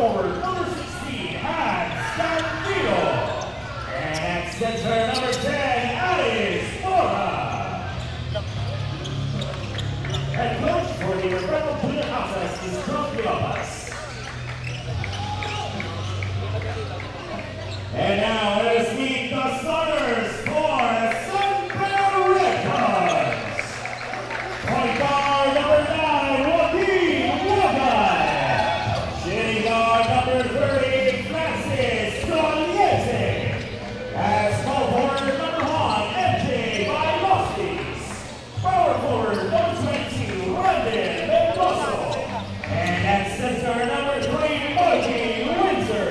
forward, number 16, Hans Candido. And at center, number 10, Alice Mora. Head coach for the Rebel Junior Altas is Altas. And now let us meet the starters for Sunbelt Red Cards. Point guard number 9, Joaquin Wagay. Shooting guard number 30, Francis Doliente. As small forward number 1, MJ Bailovskis. Power forward number 22, Brandon Mendoza. And at center number 3, Margie Windsor.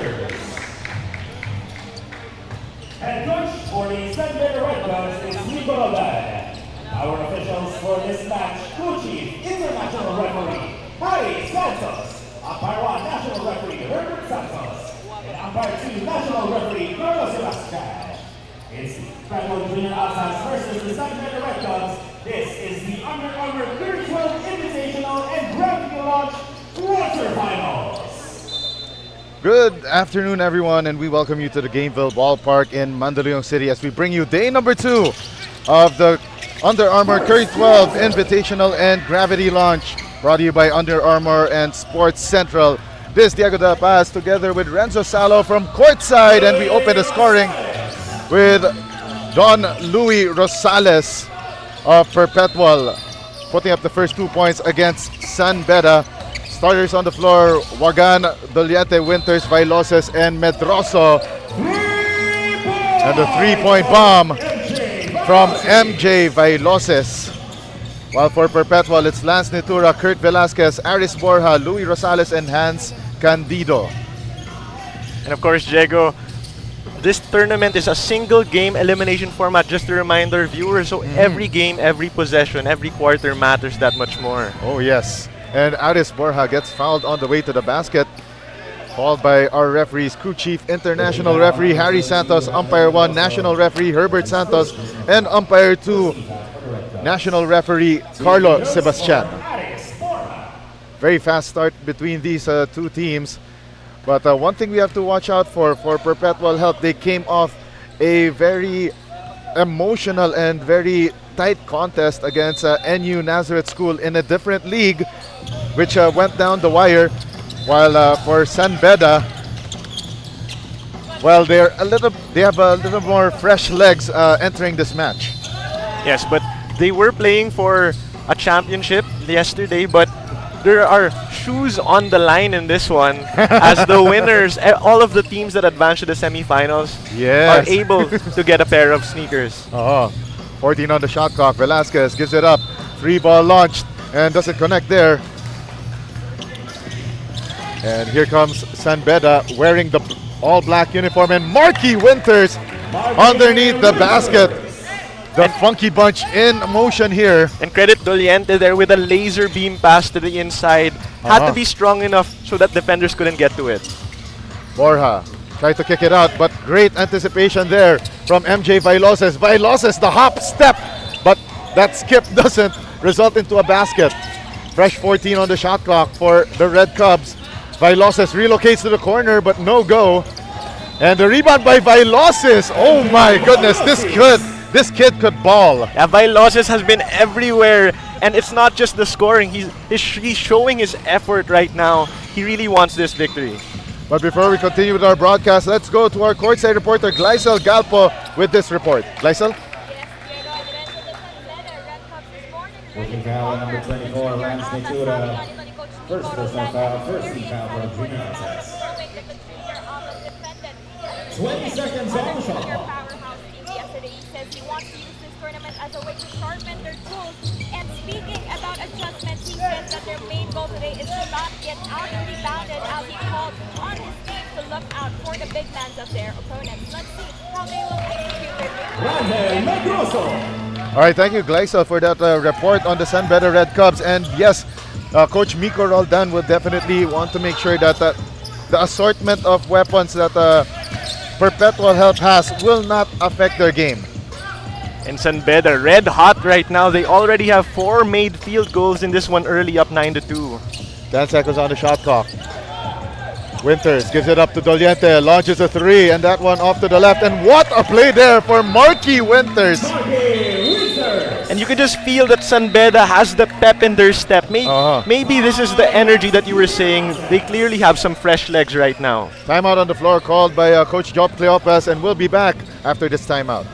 Head coach for the Sunbelt Red Cards is Nico Rodan. Our officials for this match, Co-Chief International Referee Harry Santos, Umpire 1 National Referee Herbert Santos, and Umpire 2 National Referee Carlos Sebastian. It's Rebel Junior Altas versus the Sunbelt Red Cards. This is the Under Armour 12 Invitational and Gravity Launch Quarterfinals. Good afternoon, everyone, and we welcome you to the Gameville Ballpark in Mandaluyong City as we bring you day number 2 of the Under Armour Curry 12 Invitational and Gravity Launch, brought to you by Under Armour and Sports Central. This is Diego De La Paz together with Renzo Salo from courtside, and we open the scoring with Don Louis Rosales of Perpetual putting up the first 2 points against San Beda. Starters on the floor, Wagan, Doliente, Winters, Vailoses, and Medroso. And the three-point bomb from MJ Vailoses. While for Perpetual, it's Lance Nitura, Kurt Velasquez, Aris Borja, Louis Rosales, and Hans Candido. And of course, Diego, this tournament is a single game elimination format, just to remind our viewers. So every game, every possession, every quarter matters that much more. Oh, yes. And Aris Borja gets fouled on the way to the basket. Called by our referees, Crew Chief International Referee Harry Santos, Umpire 1 National Referee Herbert Santos, and Umpire 2 National Referee Carlo Sebastian. Very fast start between these two teams. But one thing we have to watch out for Perpetual Health, they came off a very emotional and very tight contest against NU Nazareth School in a different league, which went down the wire. While for San Beda, well, they have a little more fresh legs entering this match. Yes, but they were playing for a championship yesterday, but there are shoes on the line in this one as the winners, all of the teams that advance to the semifinals are able to get a pair of sneakers. 14 on the shot clock. Velasquez gives it up. 3-ball launched and doesn't connect there. And here comes San Beda wearing the all-black uniform, and Marky Winters underneath the basket. The funky bunch in motion here. And credit Doliente there with a laser beam pass to the inside. Had to be strong enough so that defenders couldn't get to it. Borja tried to kick it out, but great anticipation there from MJ Vailoses. Vailoses, the hop step, but that skip doesn't result into a basket. Fresh 14 on the shot clock for the Red Cubs. Vailoses relocates to the corner, but no go. And the rebound by Vailoses. Oh my goodness, this kid could ball. Yeah, Vailoses has been everywhere, and it's not just the scoring. He's showing his effort right now. He really wants this victory. But before we continue with our broadcast, let's go to our courtside reporter, Gleisel Galpo, with this report. Gleisel? Working foul number 24, Lance Nitura. First personal foul, first team foul for Junior Altas. 20 seconds on the shot clock. Yesterday he says he wants to use this tournament as a way to sharpen their tools. And speaking about adjustments, he says that their main goal today is to not get out-rebounded, as he called on his team to look out for the big mans of their opponents. Let's see how they will execute their All right, thank you, Gleisel, for that report on the San Beda Red Cubs. And yes, Coach Miko Roldan will definitely want to make sure that the assortment of weapons that Perpetual Health has will not affect their game. And San Beda red hot right now. They already have 4 made field goals in this one early, up 9-2. 10 seconds on the shot clock. Winters gives it up to Doliente, launches a three, and that one off to the left. And what a play there for Marky Winters. And you can just feel that San Beda has the pep in their step. Maybe this is the energy that you were saying. They clearly have some fresh legs right now. Timeout on the floor called by Coach Job Cleopas, and we'll be back after this timeout.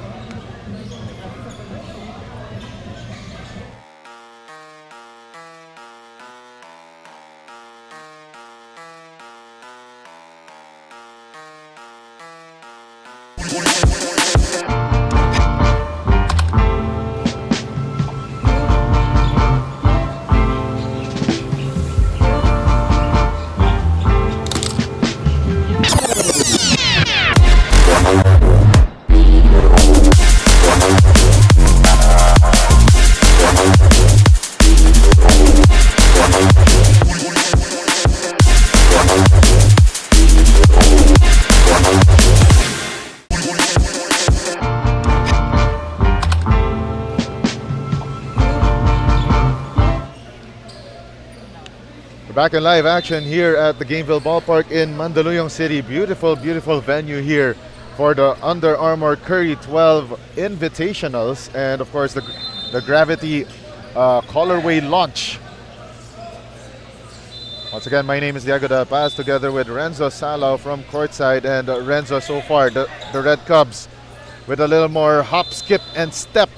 Back in live action here at the Gameville Ballpark in Mandaluyong City. Beautiful, beautiful venue here for the Under Armour Curry 12 Invitationals, and of course the Gravity colorway launch. Once again, my name is Diego De Paz, together with Renzo Salao from courtside, and Renzo, so far the Red Cubs with a little more hop, skip, and step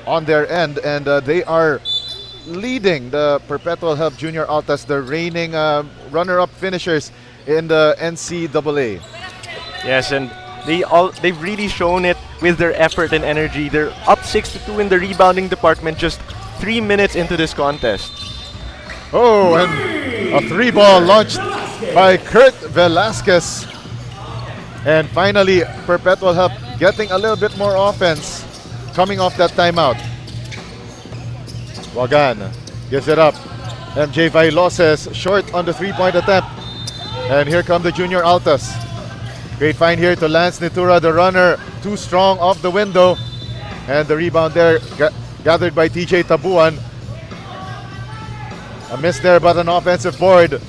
on their end, and they are leading the Perpetual Help Junior Altas, the reigning runner-up finishers in the NCAA. Yes, and they've really shown it with their effort and energy. They're up 6-2 in the rebounding department just 3 minutes into this contest. Oh, and a three ball launched by Kurt Velasquez. And finally, Perpetual Help getting a little bit more offense coming off that timeout. Wagan gives it up. MJ Vailoses short on the three-point attempt. And here come the Junior Altas. Great find here to Lance Nitura, the runner. Too strong off the window. And the rebound there gathered by TJ Tabuan. A miss there, but an offensive board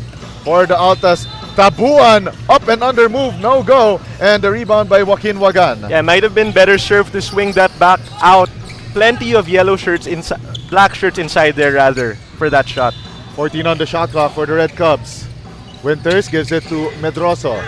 for the Altas. Tabuan up and under move, no go. And the rebound by Joaquin Wagan. Yeah, might have been better served to swing that back out. Plenty of yellow shirts inside, black shirts inside there rather, for that shot. 14 on the shot clock for the Red Cubs. Winters gives it to Medroso.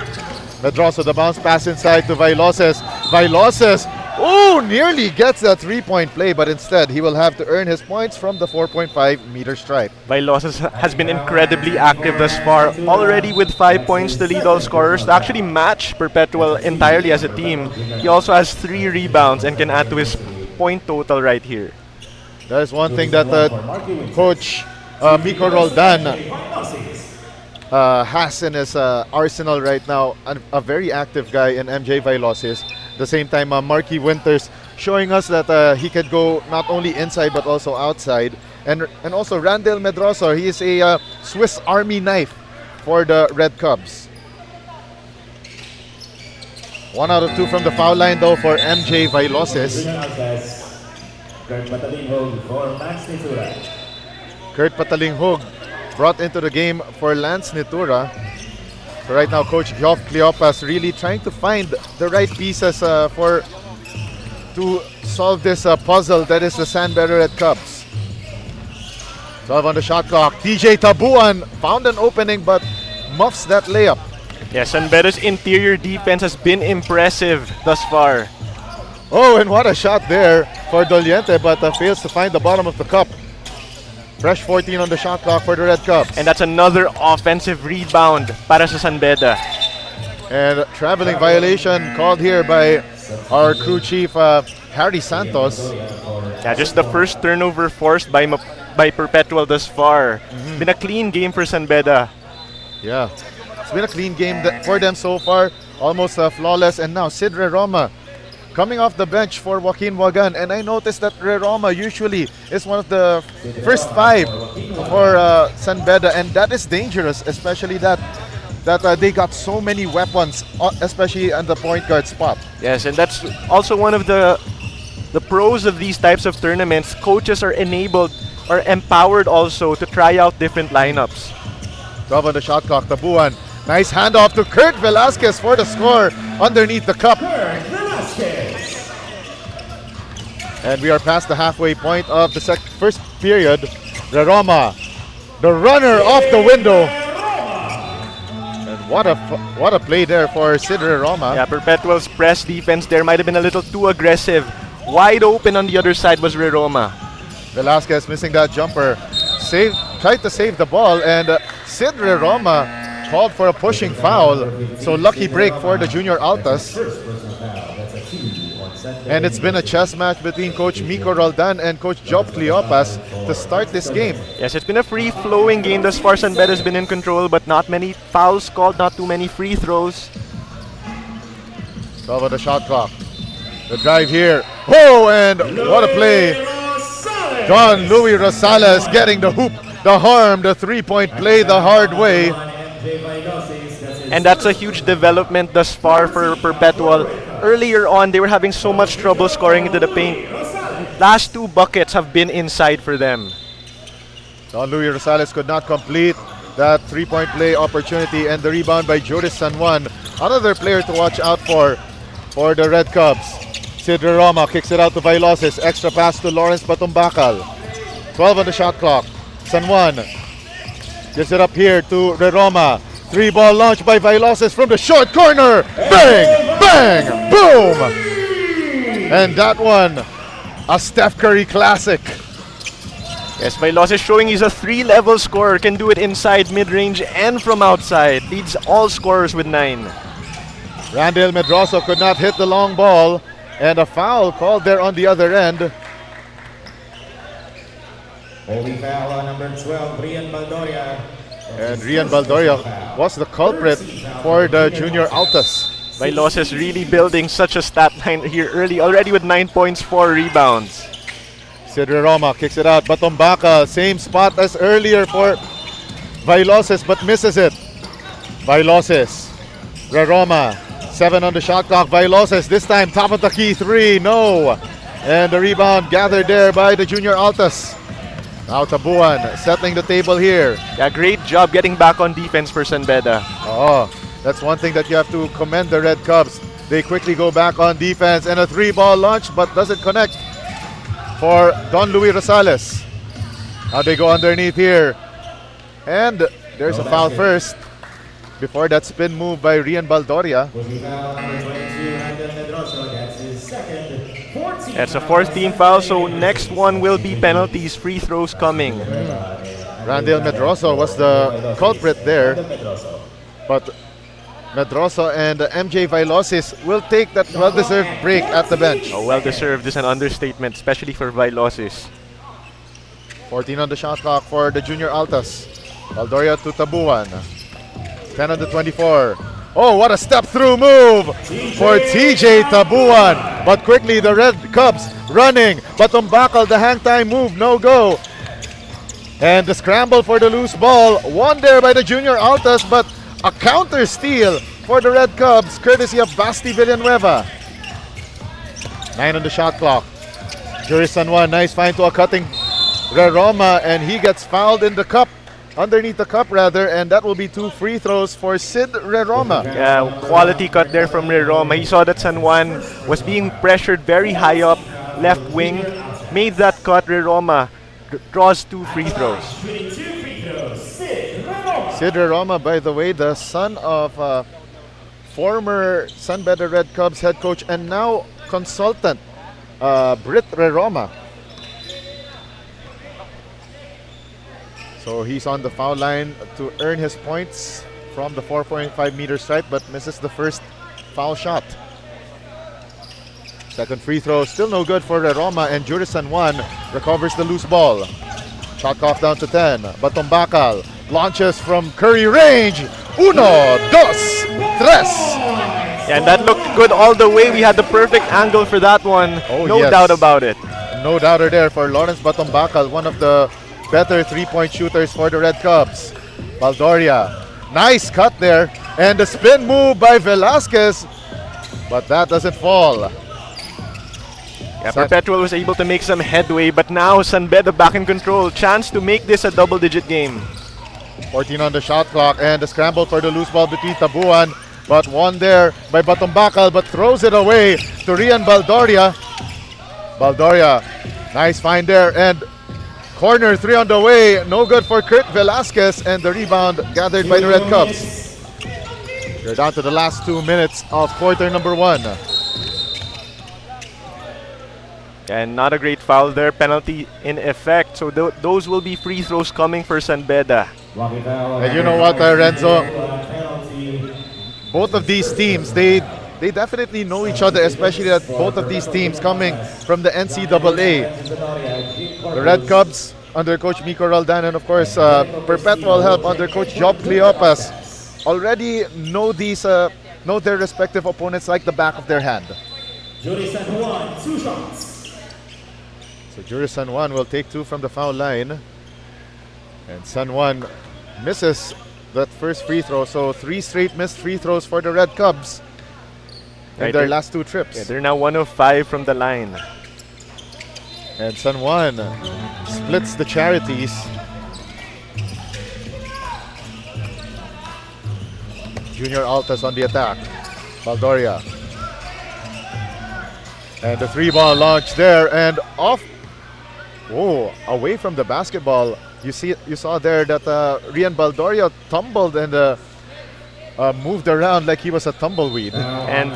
Medroso, the bounce pass inside to Vailoses. Vailoses, oh, nearly gets that three-point play, but instead he will have to earn his points from the 4.5-meter stripe. Vailoses has been incredibly active thus far, already with 5 points to lead all scorers to actually match Perpetual entirely as a team. He also has 3 rebounds and can add to his point total right here. That is one thing that Coach Miko Roldan has in his arsenal right now. A very active guy in MJ Vailoses. At the same time, Marky Winters showing us that he could go not only inside but also outside. And also Randall Medroso, he is a Swiss Army knife for the Red Cubs. 1 out of 2 from the foul line though for MJ Vailoses. Kurt Patalinghog brought into the game for Lance Nitura. So right now, Coach Geoff Cleopas really trying to find the right pieces to solve this puzzle that is the San Beda Red Cubs. 12 on the shot clock. TJ Tabuan found an opening but muffs that layup. Yes, San Beda's interior defense has been impressive thus far. Oh, and what a shot there for Doliente, but fails to find the bottom of the cup. Fresh 14 on the shot clock for the Red Cubs. And that's another offensive rebound para sa San Beda. And traveling violation called here by our crew chief, Harry Santos. Yeah, just the first turnover forced by Perpetual thus far. Been a clean game for San Beda. Yeah, it's been a clean game for them so far. Almost flawless. And now Sid Roma coming off the bench for Joaquin Wagan, and I noticed that Roma usually is one of the first 5 for San Beda, and that is dangerous, especially that they got so many weapons, especially on the point guard spot. Yes, and that's also one of the pros of these types of tournaments. Coaches are enabled or empowered also to try out different lineups. 12 on the shot clock. Tabuan Nice handoff to Kurt Velasquez for the score underneath the cup. Kurt Velasquez. And we are past the halfway point of the first period. Roma, the runner off the window. And what a play there for Sid Roma. Yeah, Perpetual's press defense there might have been a little too aggressive. Wide open on the other side was Roma. Velasquez missing that jumper. Tried to save the ball, and Sid Roma called for a pushing foul. So lucky break for the Junior Altas. And it's been a chess match between Coach Miko Roldan and Coach Job Cleopas to start this game. Yes, it's been a free-flowing game thus far. San Beda has been in control, but not many fouls called, not too many free throws. 12 on the shot clock. The drive here. Oh, and what a play. Don Louis Rosales getting the hoop, the harm, the three-point play the hard way. And that's a huge development thus far for Perpetual. Earlier on, they were having so much trouble scoring into the paint. Last two buckets have been inside for them. Don Louis Rosales could not complete that three-point play opportunity, and the rebound by Juris San Juan. Another player to watch out for the Red Cubs. Sid Roma kicks it out to Vailosis. Extra pass to Lawrence Batumbacal. 12 on the shot clock. San Juan gives it up here to Roma. Three-ball launch by Vailosis from the short corner. Bang! Bang! Boom! And that one, a Steph Curry classic. Yes, Vailos is showing he's a three-level scorer. Can do it inside, mid-range, and from outside. Leads all scorers with 9. Randall Medroso could not hit the long ball. And a foul called there on the other end. Holding foul on number 12, Rian Baldoria. And Rian Baldoria was the culprit for the Junior Altas. Vailos is really building such a stat line here early, already with 9 points, 4 rebounds. Sid Roma kicks it out. Batumbacal, same spot as earlier for Vailosis, but misses it. Vailosis, Roma, 7 on the shot clock. Vailosis, this time top of the key, 3, no. And the rebound gathered there by the Junior Altas. Now Tabuan settling the table here. Yeah, great job getting back on defense for San Beda. Oh, that's one thing that you have to commend the Red Cubs. They quickly go back on defense, and a 3-ball launch, but doesn't connect for Don Louis Rosales. Now they go underneath here. And there's a foul first before that spin move by Rian Baldoria. That's a 4th team foul, so next one will be penalties, free throws coming. Randall Medroso was the culprit there. But Medroso and MJ Vailosis will take that well-deserved break at the bench. Oh, well-deserved is an understatement, especially for Vailosis. 14 on the shot clock for the Junior Altas. Baldoria to Tabuan. 10 on the 24. Oh, what a step-through move for TJ Tabuan. But quickly the Red Cubs running. Batumbacal, the hang time move, no go. And the scramble for the loose ball. Won there by the Junior Altas, but a counter steal for the Red Cubs, courtesy of Basti Villanueva. 9 on the shot clock. Juris San Juan, nice find to a cutting Roma, and he gets fouled in the cup. Underneath the cup rather, and that will be 2 free throws for Sid Roma. Yeah, quality cut there from Roma. He saw that San Juan was being pressured very high up, left wing, made that cut. Roma draws 2 free throws. Sid Roma, by the way, the son of former San Beda Red Cubs head coach and now consultant, Britt Roma. So he's on the foul line to earn his points from the 4.5-meter stripe, but misses the first foul shot. Second free throw, still no good for Roma, and Juris San Juan recovers the loose ball. Shot clock down to 10. Batumbacal launches from Curry range. 1, 2, 3. Yeah, and that looked good all the way. We had the perfect angle for that one. Oh, no yes. doubt about it. No doubter there for Lawrence Batumbacal, one of the better three-point shooters for the Red Cubs. Baldoria, nice cut there, and the spin move by Velasquez, but that doesn't fall. Yeah, Perpetual was able to make some headway, but now San Beda back in control. Chance to make this a double-digit game. 14 on the shot clock, and the scramble for the loose ball between Tabuan, but won there by Batumbakal, but throws it away to Rian Baldoria. Baldoria, nice find there, and corner 3 on the way, no good for Kurt Velasquez, and the rebound gathered by the Red Cubs. We're down to the last 2 minutes of quarter number 1. And not a great foul there, penalty in effect. So those will be free throws coming for San Beda. And you know what, Renzo? Both of these teams, they definitely know each other, especially that both of these teams coming from the NCAA. The Red Cubs under Coach Miko Roldan, and of course Perpetual Help under Coach Job Cleopas already know their respective opponents like the back of their hand. Jury San Juan, 2 shots. So Jury San Juan will take 2 from the foul line. And San Juan misses that first free throw. So 3 straight missed free throws for the Red Cubs in their last 2 trips. Yeah, they're now 1 of 5 from the line. And San Juan splits the charities. Junior Altas on the attack. Baldoria. And the 3-ball launch there and off. Oh, away from the basketball. You saw there that Rian Baldoria tumbled and moved around like he was a tumbleweed. And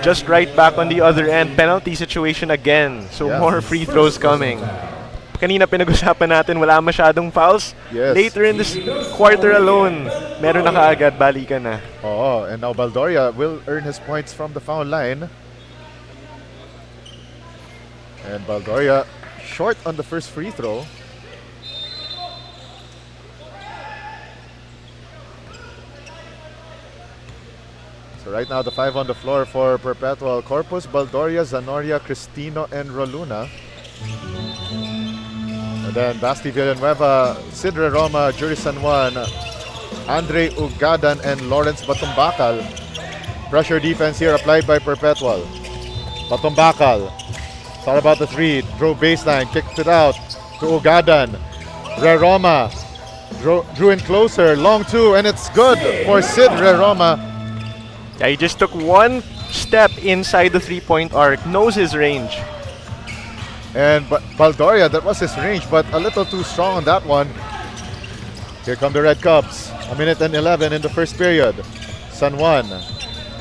just right back on the other end, penalty situation again. So yeah, more free throws coming. Kanina pinag-usapan natin, wala masyadong fouls. Yes. Later in this quarter alone, meron na kaagad, balikan na. Oh, and now Baldoria will earn his points from the foul line. And Baldoria short on the first free throw. So right now the 5 on the floor for Perpetual: Corpus, Baldoria, Zanoria, Cristino, and Roluna. And then Basti Villanueva, Sidre Roma, Jury San Juan, Andre Ugadan, and Lawrence Batumbakal. Pressure defense here applied by Perpetual. Batumbakal thought about the 3, drove baseline, kicked it out to Ugadan. Roma drew in closer, long 2, and it's good for Sid Roma. Yeah, he just took 1 step inside the 3-point arc, knows his range. And Baldoria, that was his range, but a little too strong on that one. Here come the Red Cubs. 1:11 in the first period. San Juan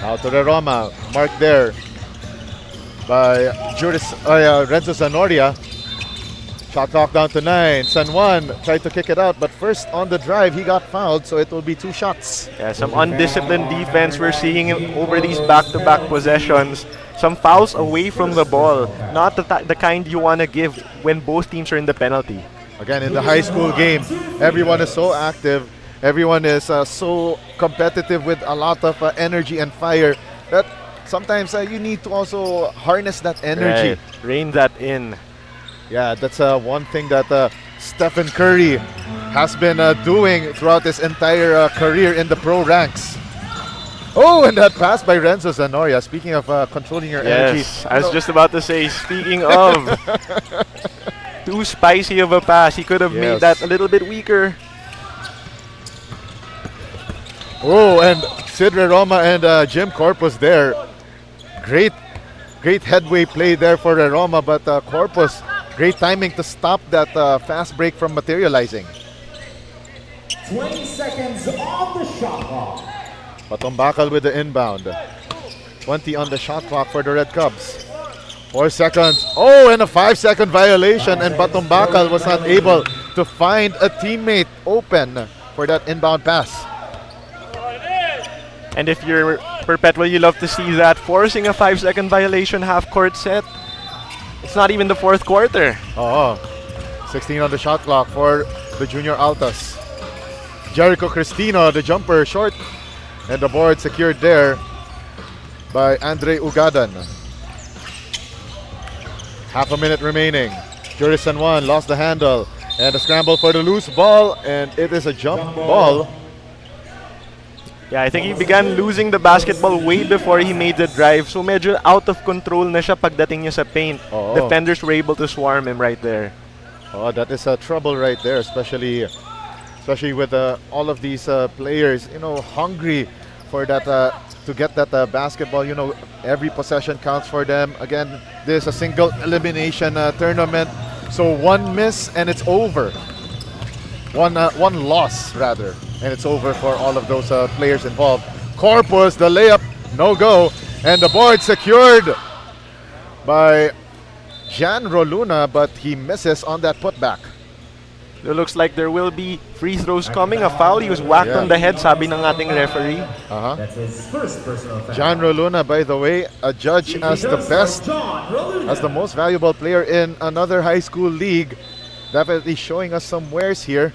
out to Roma, marked there by Renzo Zanoria. Shot clock down to 9. San Juan tried to kick it out, but first on the drive, he got fouled, so it will be 2 shots. Yeah, some undisciplined defense we're seeing over these back-to-back possessions. Some fouls away from the ball, not the kind you want to give when both teams are in the penalty. Again, in the high school game, everyone is so active. Everyone is so competitive with a lot of energy and fire that sometimes you need to also harness that energy. Right. Rein that in. Yeah, that's one thing that Stephen Curry has been doing throughout his entire career in the pro ranks. Oh, and that pass by Renzo Zanoria. Speaking of controlling your energy. Yes, I was just about to say, speaking of, too spicy of a pass. He could have made that a little bit weaker. Oh, and Sidre Roma and Jim Corpus there. Great headway play there for Roma, but Corpus, great timing to stop that fast break from materializing. 20 seconds on the shot clock. Batumbakal with the inbound. 20 on the shot clock for the Red Cubs. 4 seconds. Oh, and a 5-second violation, and Batumbakal was not able to find a teammate open for that inbound pass. And if you're Perpetual, you love to see that. Forcing a 5-second violation half-court set. It's not even the 4th quarter. Oh, 16 on the shot clock for the Junior Altas. Jericho Cristino, the jumper, short. And the board secured there by Andre Ugadan. Half a minute remaining. Jury San Juan lost the handle. And a scramble for the loose ball. And it is a jump ball. Yeah, I think he began losing the basketball way before he made the drive. So medyo out of control na siya pagdating niya sa paint. Oo. Defenders were able to swarm him right there. Oh, that is a trouble right there, especially especially with all of these players, hungry for that to get that basketball. Every possession counts for them. Again, this is a single elimination tournament, so one miss and it's over. One loss rather, and it's over for all of those players involved. Corpus, the layup, no go, and the board secured by Jan Roluna, but he misses on that putback. It looks like there will be free throws coming. A foul. He was whacked on the head, sabi ng ating referee. That's his first personal foul. Jan Roluna, by the way, adjudged as the best, as the most valuable player in another high school league. Definitely showing us some wares here,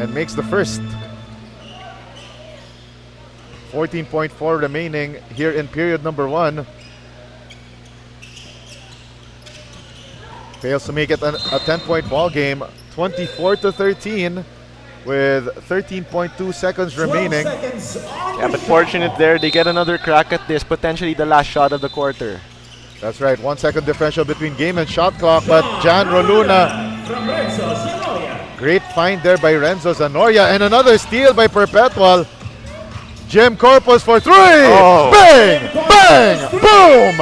and makes the first. 14.4 remaining here in period number 1. Fails to make it a 10-point ball game. 24-13 with 13.2 seconds remaining. Yeah, but fortunate there. They get another crack at this, potentially the last shot of the quarter. That's right, 1 second differential between game and shot clock, but Jan Roluna, great find there by Renzo Zanoria, and another steal by Perpetual. Jim Corpus for 3! Oh. Bang! Bang! Boom!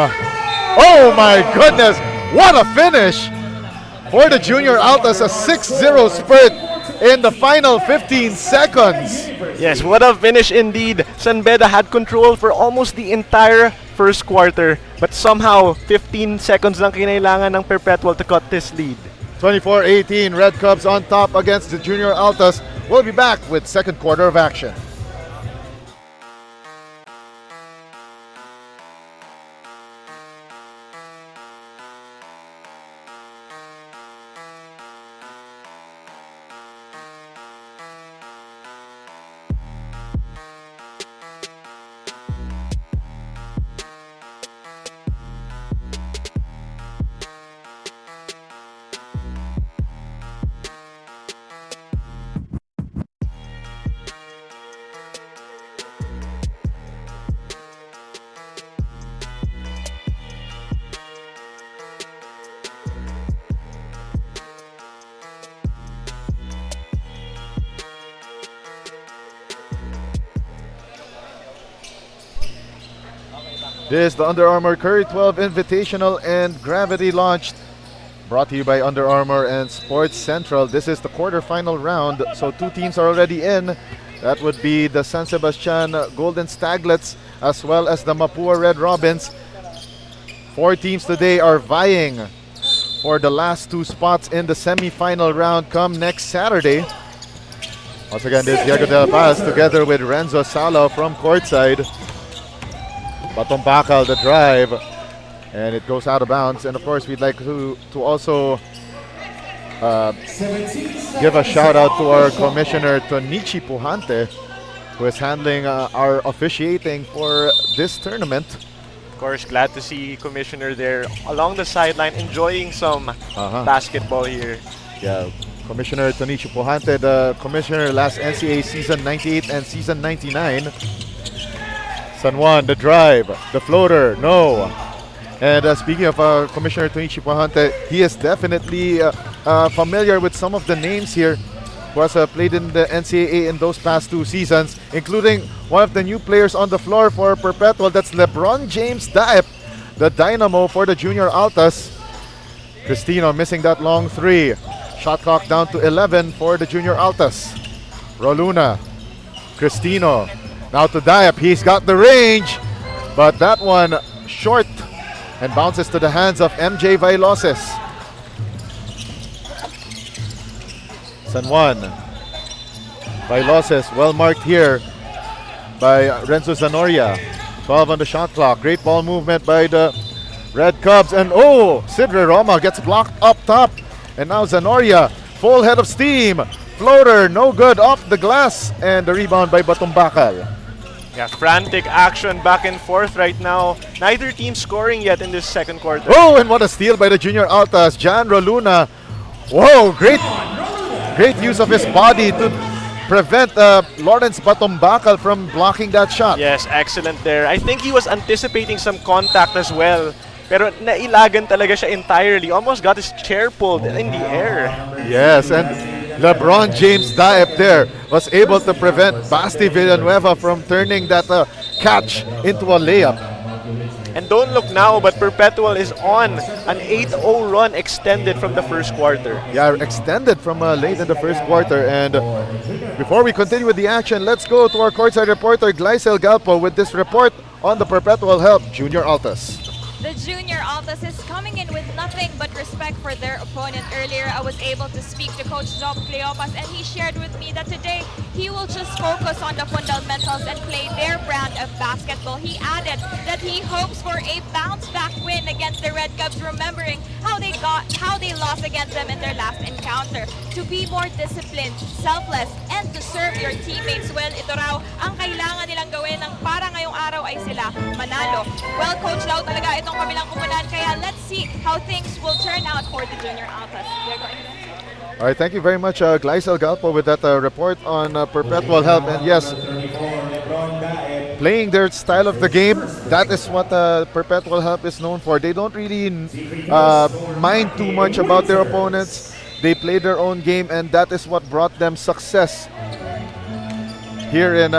Oh my goodness, what a finish for the Junior Altas, a 6-0 spurt in the final 15 seconds. Yes, what a finish indeed. San Beda had control for almost the entire first quarter, but somehow 15 seconds lang kinailangan ng Perpetual to cut this lead. 24-18, Red Cubs on top against the Junior Altas. We'll be back with second quarter of action. This is the Under Armour Curry 12 Invitational and Gravity Launched, brought to you by Under Armour and Sports Central. This is the quarterfinal round, so 2 teams are already in. That would be the San Sebastian Golden Staglets as well as the Mapua Red Robins. 4 teams today are vying for the last 2 spots in the semi-final round come next Saturday. Once again, this is Diego de la Paz together with Renzo Salo from courtside. Baton Bacal, the drive, and it goes out of bounds. And of course, we'd like to also give a shout out to our commissioner Tonichi Pujante, who is handling our officiating for this tournament. Of course, glad to see Commissioner there along the sideline enjoying some basketball here. Yeah, Commissioner Tonichi Pujante, the commissioner last NCAA season 98 and season 99. San Juan, the drive, the floater, no. And speaking of Commissioner Tonichi Pujante, he is definitely familiar with some of the names here who has played in the NCAA in those past 2 seasons, including one of the new players on the floor for Perpetual. That's LeBron James Daep, the dynamo for the Junior Altas. Cristino missing that long 3. Shot clock down to 11 for the Junior Altas. Roluna, Cristino, now to Daep. He's got the range, but that one short and bounces to the hands of MJ Vailoses. San Juan. Vailoses well marked here by Renzo Zanoria. 12 on the shot clock. Great ball movement by the Red Cubs. And oh, Sidre Roma gets blocked up top. And now Zanoria, full head of steam. Floater, no good, off the glass. And the rebound by Baton Bacal. Yeah, frantic action back and forth right now. Neither team scoring yet in this second quarter. Oh, and what a steal by the Junior Altas. Jan Roluna. Whoa, great use of his body to prevent Lawrence Baton Bacal from blocking that shot. Yes, excellent there. I think he was anticipating some contact as well. Pero nailagan talaga siya entirely. Almost got his chair pulled in the air. Yes, and LeBron James Diep there was able to prevent Basti Villanueva from turning that catch into a layup. And don't look now, but Perpetual is on an 8-0 run extended from the first quarter. Yeah, extended from late in the first quarter. And before we continue with the action, let's go to our courtside reporter, Glycel Galpo, with this report on the Perpetual Help Junior Altas. The junior Altas is coming in with nothing but respect for their opponent. Earlier, I was able to speak to Coach Job Cleopas, and he shared with me that today he will just focus on the fundamentals and play their brand of basketball. He added that he hopes for a bounce-back win against the Red Cubs, remembering how they lost against them in their last encounter. To be more disciplined, selfless, and to serve your teammates well, ito raw ang kailangan nilang gawin ng para ngayong araw ay sila manalo. Well, Coach, daw talaga itong kabilang kupunan, kaya let's see how things will turn out for the junior Altas. All right, thank you very much, Glycel Galpo, with that report on Perpetual Help. And yes, playing their style of the game, that is what Perpetual Help is known for. They don't really mind too much about their opponents. They play their own game, and that is what brought them success here in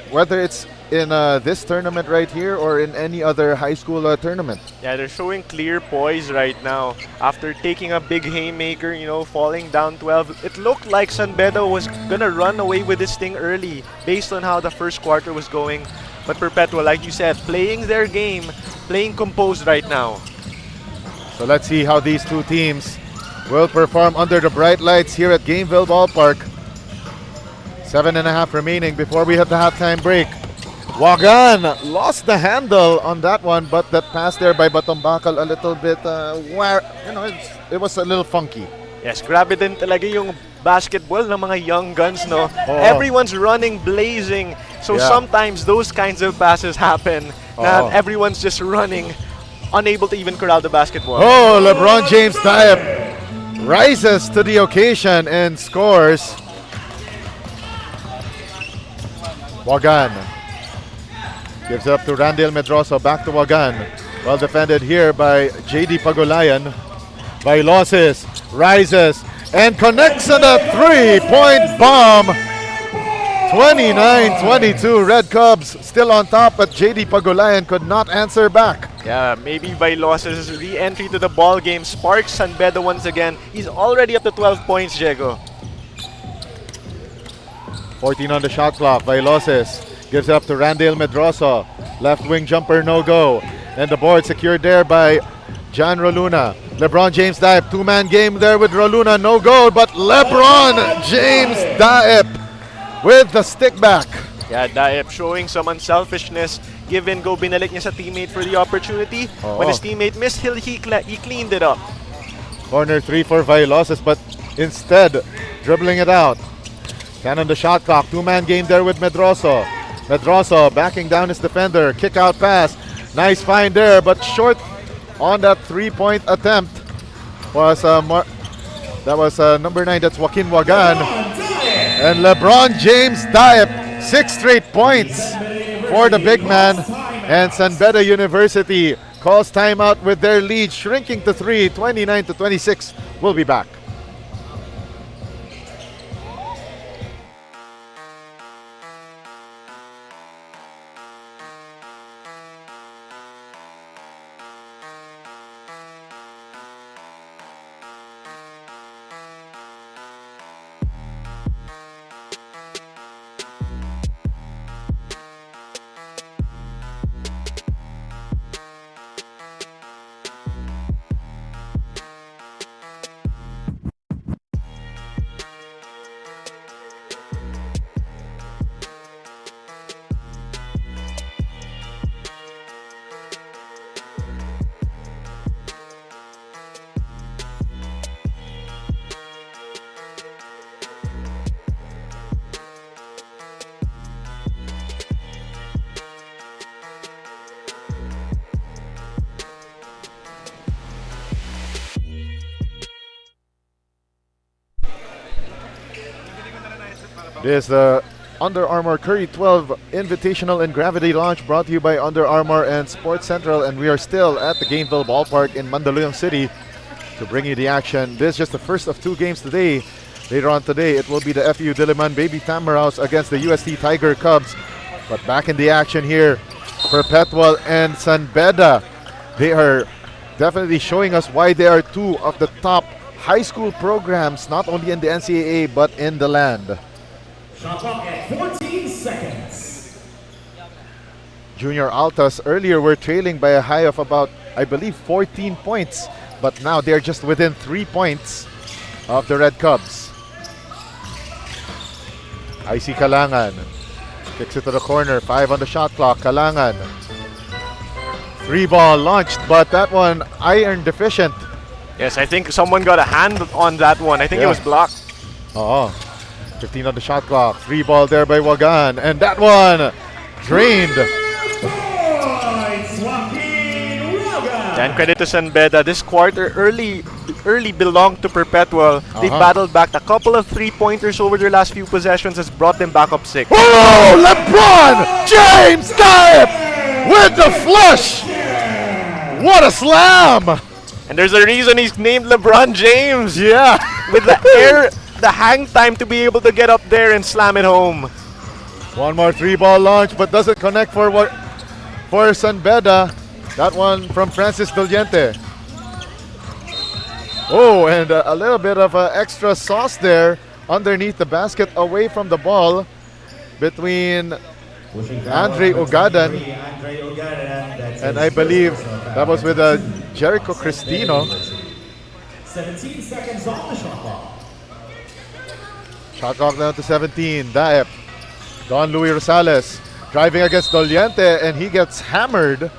whether it's in this tournament right here or in any other high school tournament. Yeah, they're showing clear poise right now. After taking a big haymaker, falling down 12, it looked like San Beda was gonna run away with this thing early based on how the first quarter was going. But Perpetual, like you said, playing their game, playing composed right now. So let's see how these two teams will perform under the bright lights here at Gameville Ballpark. 7.5 remaining before we hit the halftime break. Wagan lost the handle on that one, but that pass there by Batombakal a little bit, it was a little funky. Yes, grabe din talaga yung basketball ng mga young guns, no? Oh. Everyone's running, blazing. So Yeah. sometimes those kinds of passes happen. Na everyone's just running, unable to even corral the basketball. Oh, LeBron James Diep rises to the occasion and scores. Wagan gives up to Randall Medroso, back to Wagan. Well defended here by JD Pagulayan. Bailosis rises and connects on a three-point bomb. 29-22, Red Cubs still on top, but JD Pagulayan could not answer back. Yeah, maybe Bailos' re-entry to the ball game sparks San Beda once again. He's already up to 12 points, Diego. 14 on the shot clock. Bailosis gives it up to Randall Medroso. Left wing jumper, no go. And the board secured there by John Roluna. LeBron James Diep, two-man game there with Roluna, no goal, but LeBron James Diep with the stick back. Yeah, Diep showing some unselfishness. Give and go, binalik niya sa teammate for the opportunity. When his teammate missed, he cleaned it up. Corner three for Bailosis, but instead dribbling it out. 10 on the shot clock, two-man game there with Medroso. Medroso backing down his defender, kick out pass. Nice find there, but short on that three-point attempt was number 9, that's Joaquin Wagan. And LeBron James Diep, 6 straight points for the big man. And San Beda University calls timeout with their lead shrinking to 3, 29-26. We'll be back. This is the Under Armour Curry 12 Invitational and Gravity Launch, brought to you by Under Armour and Sports Central, and we are still at the Gameville Ballpark in Mandaluyong City. to bring you the action. This is just the first of 2 games today. Later on today, it will be the FU Diliman Baby Tamaraws against the UST Tiger Cubs. But back in the action here, Perpetual and San Beda. They are definitely showing us why they are 2 of the top high school programs, not only in the NCAA, but in the land. Shot clock at 14 seconds. Junior Altas earlier were trailing by a high of about, I believe, 14 points. But now they're just within 3 points of the Red Cubs. IC Kalangan kicks it to the corner. 5 on the shot clock. Kalangan. 3 ball launched, but that one iron deficient. Yes, I think someone got a hand on that one. I think it was blocked. Oh, 15 on the shot clock. 3 ball there by Wagan. And that one drained. And credit to San Beda. This quarter early belonged to Perpetual. They battled back. A couple of 3-pointers over their last few possessions has brought them back up 6. Oh, LeBron James Diep with the flush. What a slam. And there's a reason he's named LeBron James. Yeah. With the hang time to be able to get up there and slam it home. One more 3-ball launch, but doesn't connect for San Beda. That one from Francis Doliente. Oh, and a little bit of extra sauce there underneath the basket, away from the ball, between Andre Ugadan and I believe that was with Jericho Cristino. 17 seconds on the shot clock. Shot clock down to 17. Daep. Don Luis Rosales driving against Doliente, and he gets hammered.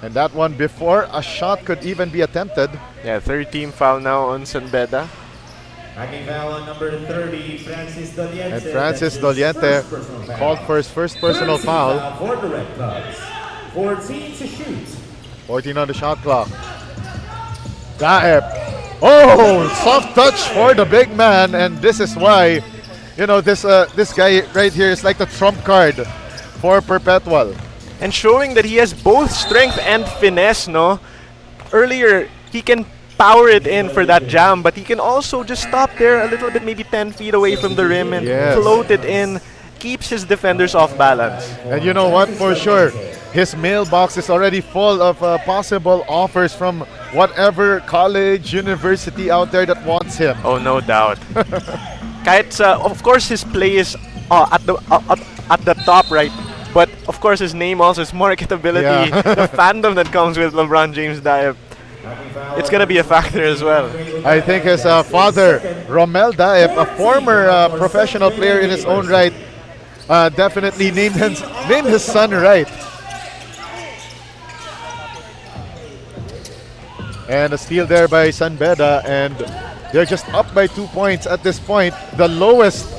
And that one before a shot could even be attempted. Yeah, 13 foul now on San Beda. Hacking foul on number 30, Francis Doliente. And Francis Doliente called for his first personal foul. For the Red Cubs. 14 to shoot. 14 on the shot clock. Daep. Oh, soft touch for the big man, and this is why, you know, this guy right here is like the trump card for Perpetual. And showing that he has both strength and finesse, no? Earlier, he can power it in for that jam, but he can also just stop there a little bit, maybe 10 feet away from the rim and float it in, keeps his defenders off balance. And you know what, for sure, his mailbox is already full of possible offers from whatever college, university out there that wants him. Oh, no doubt. Kahit of course, his play is at the top, right? But of course, his name also is marketability. Yeah. The fandom that comes with LeBron James Diep, it's gonna be a factor as well. I think his father, Romel Daep, a former professional player in his own right, definitely named his son right. And a steal there by San Beda, and they're just up by 2 points at this point. The lowest,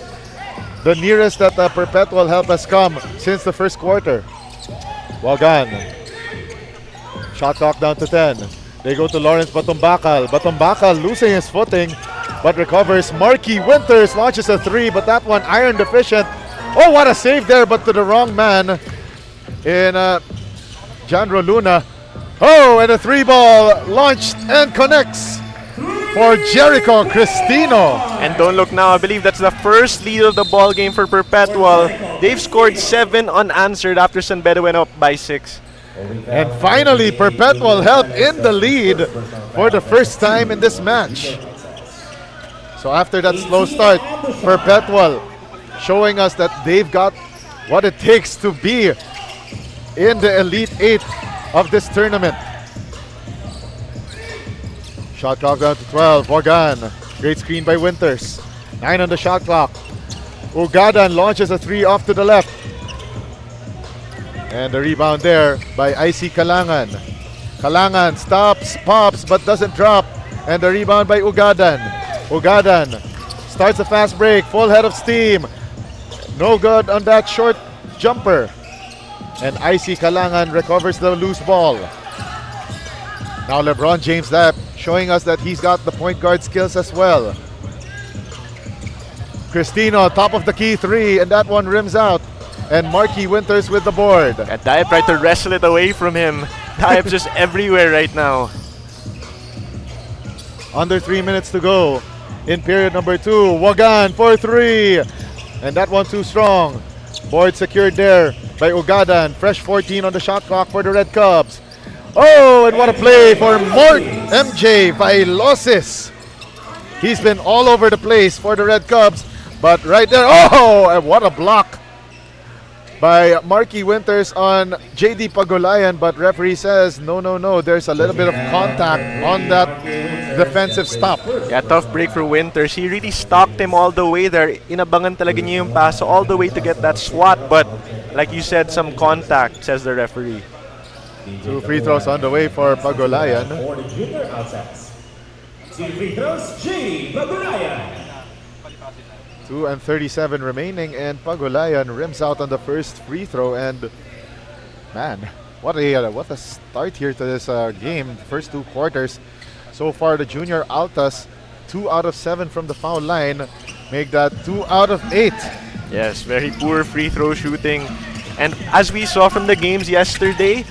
the nearest that Perpetual help has come since the first quarter. Wagan. Shot clock down to 10. They go to Lawrence Batumbakal. Batumbakal losing his footing, but recovers. Marky Winters launches a 3, but that one iron deficient. Oh, what a save there, but to the wrong man in Janro Luna. Oh, and a 3-ball launched and connects for Jericho Cristino. And don't look now, I believe that's the first lead of the ball game for Perpetual. They've scored 7 unanswered after San Beda went up by 6. And finally, Perpetual help in the lead for the first time in this match. So after that slow start, Perpetual showing us that they've got what it takes to be in the Elite 8 of this tournament. Shot clock down to 12. Wagan. Great screen by Winters. 9 on the shot clock. Ugadan launches a 3 off to the left. And the rebound there by IC Kalangan. Kalangan stops, pops, but doesn't drop. And the rebound by Ugadan. Ugadan starts a fast break, full head of steam. No good on that short jumper. And IC Kalangan recovers the loose ball. Now LeBron James Diep showing us that he's got the point guard skills as well. Cristino, top of the key 3, and that one rims out. And Marky Winters with the board. And Diep tried to wrestle it away from him. Diep's just everywhere right now. Under 3 minutes to go in period number 2. Wagan for 3. And that one too strong. Board secured there by Ugadan. Fresh 14 on the shot clock for the Red Cubs. Oh, and what a play for Mort MJ Vailosis. He's been all over the place for the Red Cubs. But right there, oh, and what a block by Marky Winters on JD Pagulayan, but referee says no, there's a little bit of contact on that defensive stop. Yeah, tough break for Winters. He really stalked him all the way there. Inabangan talaga niya yung pass all the way to get that swat, but like you said, some contact, says the referee. 2 free throws on the way for Pagulayan. For the junior Altas. 2 free throws, J. Pagulayan. 2:37 remaining, and Pagulayan rims out on the first free throw. And man, what a start here to this game. First 2 quarters. So far, the junior Altas 2 out of 7 from the foul line, make that 2 out of 8. Yes, very poor free throw shooting. And as we saw from the games yesterday,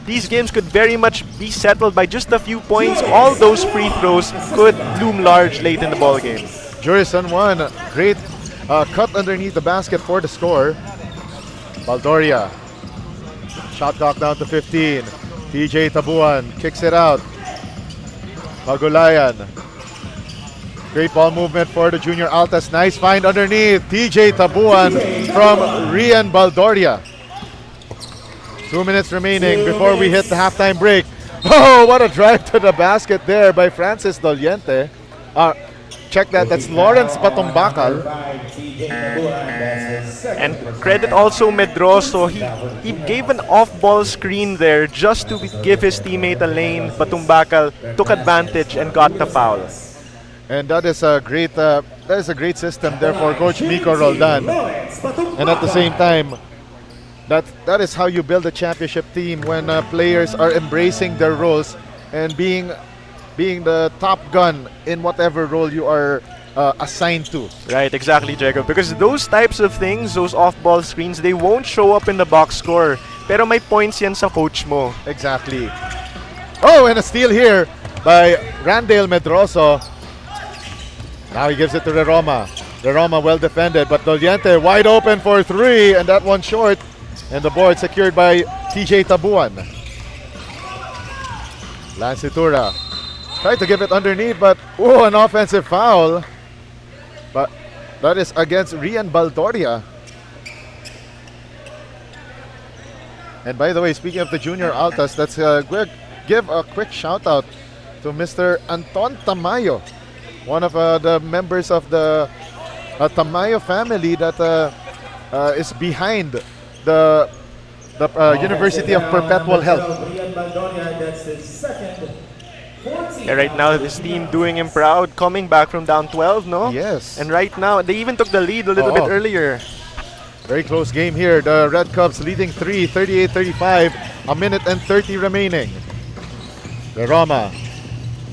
these games could very much be settled by just a few points. All those free throws could loom large late in the ball game. Juris San Juan, great cut underneath the basket for the score. Baldoria, shot clock down to 15. TJ Tabuan kicks it out. Pagulayan, great ball movement for the junior Altas. Nice find underneath. TJ Tabuan from Rian Baldoria. 2 minutes remaining before we hit the halftime break. Oh, what a drive to the basket there by Francis Doliente. Check that, that's Lawrence Patumbakal. And credit also Medroso. He gave an off-ball screen there just to give his teammate a lane. Patumbakal took advantage and got the foul. And that is a great system there for Coach Miko Roldan. And at the same time, that is how you build a championship team, when players are embracing their roles and being the top gun in whatever role you are assigned to. Right, exactly, Jacob. Because those types of things, those off-ball screens, they won't show up in the box score. Pero may points yan sa coach mo. Exactly. Oh, and a steal here by Randale Medroso. Now he gives it to Reroma. Reroma well defended, but Doliente wide open for 3, and that one short. And the board secured by TJ Tabuan. Lance Itura tried to give it underneath, but an offensive foul. But that is against Rian Baldoria. And by the way, speaking of the junior Altas, let's give a quick shout out to Mr. Anton Tamayo, one of the members of the Tamayo family that is behind the University of Perpetual Health. Yeah, right now, this team doing him proud, coming back from down 12, no? Yes. And right now, they even took the lead a little bit earlier. Very close game here. The Red Cubs leading 38-35. A minute and 30 remaining. Roma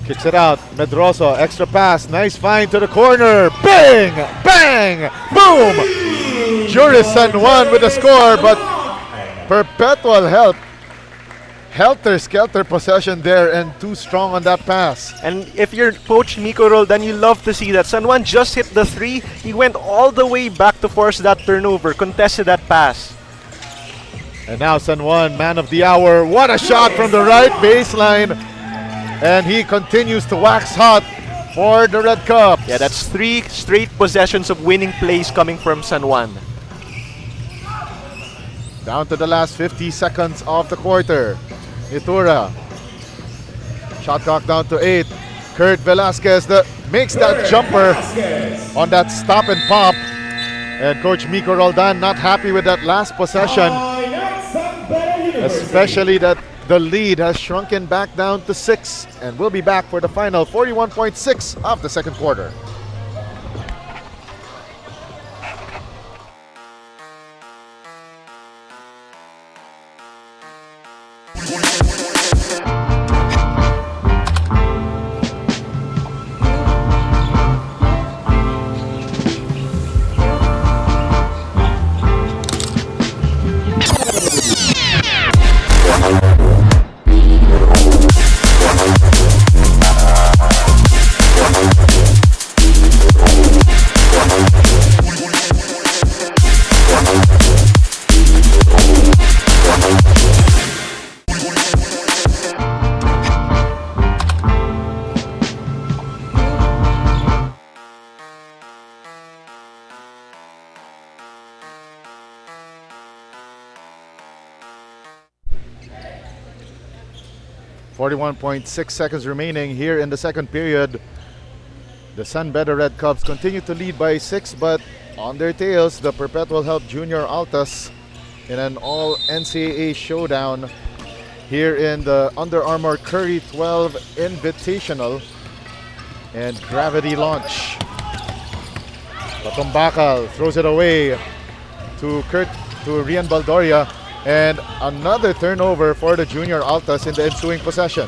kicks it out. Medroso, extra pass. Nice find to the corner. Bang! Bang! Boom! Juris San Juan with the score, but Perpetual Health. Helter-skelter possession there, and too strong on that pass. And if you're Coach Miko Roldan, you love to see that. San Juan just hit the 3. He went all the way back to force that turnover, contested that pass. And now San Juan, man of the hour. What a shot from the right baseline. And he continues to wax hot for the Red Cubs. Yeah, that's 3 straight possessions of winning plays coming from San Juan. Down to the last 50 seconds of the quarter. Itura. Shot clock down to 8. Kurt Velasquez makes that jumper on that stop and pop. And Coach Miko Roldan not happy with that last possession. Especially that the lead has shrunken back down to 6. And we'll be back for the final 41.6 of the second quarter. 41.6 seconds remaining here in the second period. The San Beda Red Cubs continue to lead by 6, but on their tails, the Perpetual Help Junior Altas in an all NCAA showdown here in the Under Armour Curry 12 Invitational and Gravity Launch. Patumbakal throws it away to Rian Baldoria, and another turnover for the Junior Altas in the ensuing possession.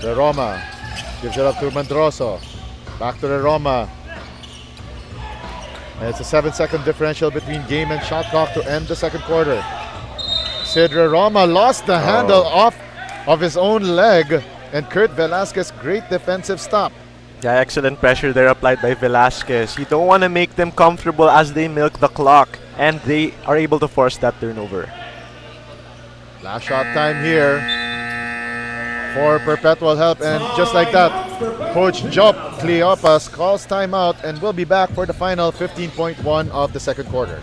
Roma gives it up to Mandroso. Back to Roma. And it's a 7-second differential between game and shot clock to end the second quarter. Sid Roma lost the handle off of his own leg, and Kurt Velasquez, great defensive stop. Yeah, excellent pressure there applied by Velasquez. You don't want to make them comfortable as they milk the clock, and they are able to force that turnover. Last shot time here for Perpetual Help, and just like that, Coach Job Cleopas calls timeout and will be back for the final 15.1 of the second quarter.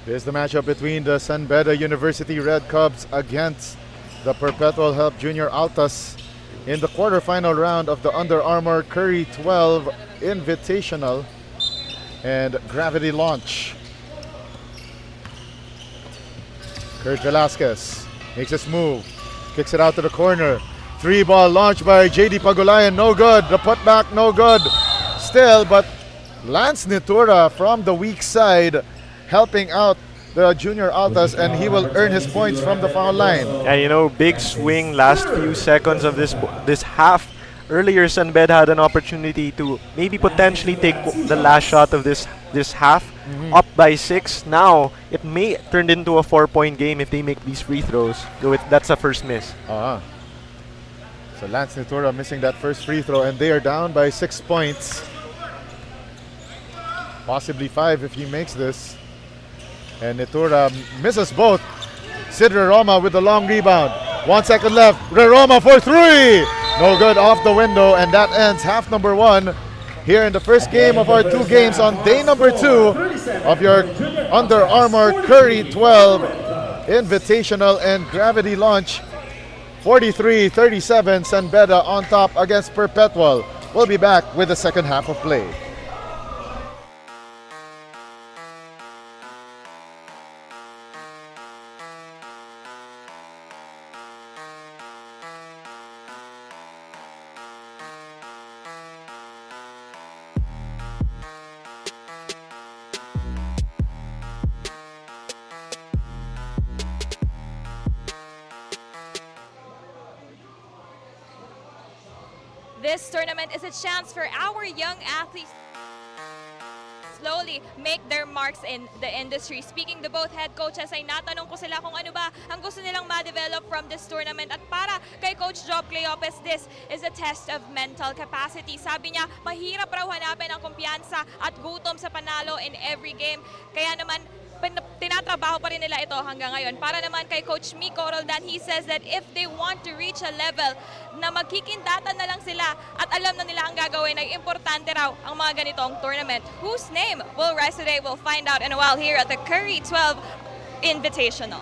Here's the matchup between the San Beda University Red Cubs against the Perpetual Help Junior Altas in the quarterfinal round of the Under Armour Curry 12 Invitational and Gravity Launch. Kurt Velasquez makes his move, kicks it out to the corner. 3-ball launch by JD Pagulayan, no good. The putback, no good. Still, but Lance Nitura from the weak side helping out the Junior Altas, and he will earn his points from the foul line. Yeah, you know, big swing last few seconds of this half. Earlier, San Beda had an opportunity to maybe potentially take the last shot of this half, up by 6. Now, it may turn into a 4-point game if they make these free throws. So that's a first miss. So Lance Nitura missing that first free throw, and they are down by 6 points. Possibly 5 if he makes this. And Nitura misses both. Sid Roma with the long rebound. 1 second left. Roma for 3. No good, off the window, and that ends half number 1 here in the first game of our 2 games on day number 2 of your Under Armour Curry 12 Invitational and Gravity Launch. 43-37, San Beda on top against Perpetual. We'll be back with the second half of play. This tournament is a chance for our young athletes slowly make their marks in the industry. Speaking to both head coaches, ay natanong ko sila kung ano ba ang gusto nilang ma-develop from this tournament. At para kay Coach Job Cleopas, this is a test of mental capacity. Sabi niya, mahirap raw hanapin ang kumpiyansa at gutom sa panalo in every game. Kaya naman, tinatrabaho pa rin nila ito hanggang ngayon. Para naman kay Coach Miko Roldan, he says that if they want to reach a level na magkikindatan na lang sila at alam na nila ang gagawin, ay importante raw ang mga ganitong tournament. Whose name will rise today? We'll find out in a while here at the Curry 12 Invitational.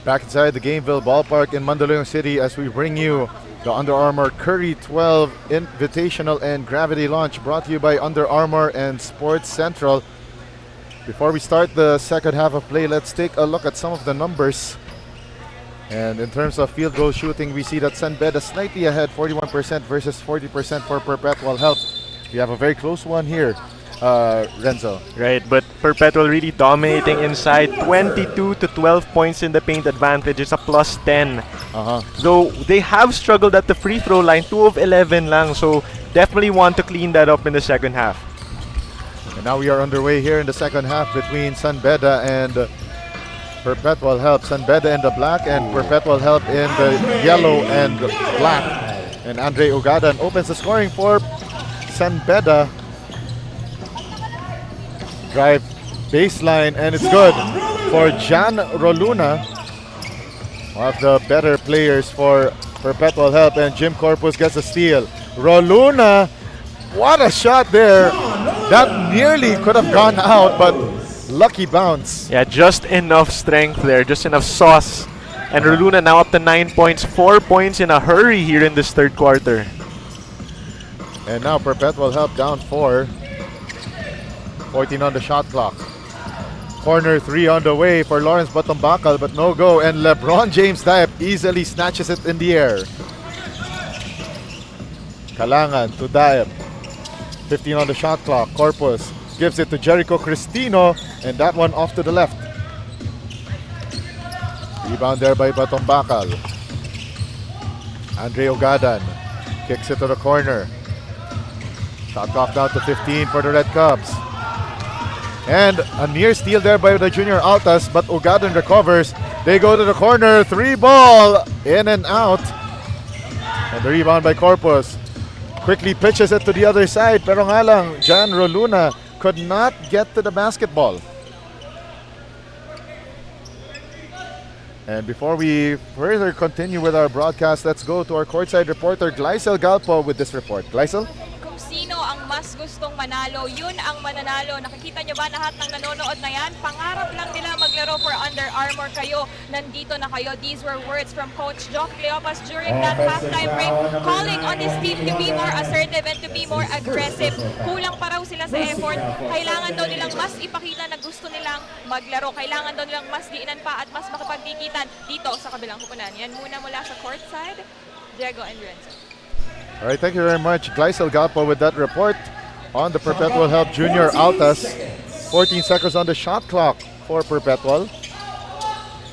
Back inside the Gameville Ballpark in Mandaluyong City as we bring you the Under Armour Curry 12 Invitational and Gravity Launch, brought to you by Under Armour and Sports Central. Before we start the second half of play, let's take a look at some of the numbers. And in terms of field goal shooting, we see that San Beda slightly ahead, 41% versus 40% for Perpetual Health. We have a very close one here, Renzo. Right, but Perpetual really dominating inside. 22 to 12 points in the paint advantage. It's a plus 10. Though they have struggled at the free throw line, 2 of 11 lang. So definitely want to clean that up in the second half. And now we are underway here in the second half between San Beda and Perpetual Health. San Beda in the black and Perpetual Health in the yellow and black. And Andre Ugadan opens the scoring for San Beda. Drive baseline, and it's good for Jan Roluna, one of the better players for Perpetual Health, and Jim Corpus gets a steal. Roluna, what a shot there. That nearly could have gone out, but lucky bounce. Yeah, just enough strength there, just enough sauce. And Roluna now up to 9 points, 4 points in a hurry here in this third quarter. And now Perpetual Health down 4. 14 on the shot clock. Corner 3 on the way for Lawrence Batombakal, but no go. And LeBron James Diep easily snatches it in the air. Kalangan to Diep. 15 on the shot clock. Corpus gives it to Jericho Cristino, and that one off to the left. Rebound there by Batombakal. Andre Ugadan kicks it to the corner. Shot clock down to 15 for the Red Cubs. And a near steal there by the junior Altas, but Ugadan recovers. They go to the corner, 3 ball, in and out. And the rebound by Corpus. Quickly pitches it to the other side, pero nga lang, Jan Roluna could not get to the basketball. And before we further continue with our broadcast, let's go to our courtside reporter, Gleisel Galpo, with this report. Gleisel? Kung sino ang mas gustong manalo, yun ang mananalo. Nakikita nyo ba lahat ng nanonood na yan? Pangarap lang nila maglaro for Under Armour. Kayo, nandito na kayo. These were words from Coach Jock Cleopas during that halftime break, calling on his team to be more assertive and to be more aggressive. Kulang pa raw sila sa effort. Kailangan daw nilang mas ipakita na gusto nilang maglaro. Kailangan daw nilang mas diinan pa at mas makapagdikitan dito sa kabilang kupunan. Yan muna mula sa courtside, Diego and Renzo. All right, thank you very much, Gleisel Galpo, with that report on the Perpetual Health Junior Altas. 14 seconds on the shot clock for Perpetual.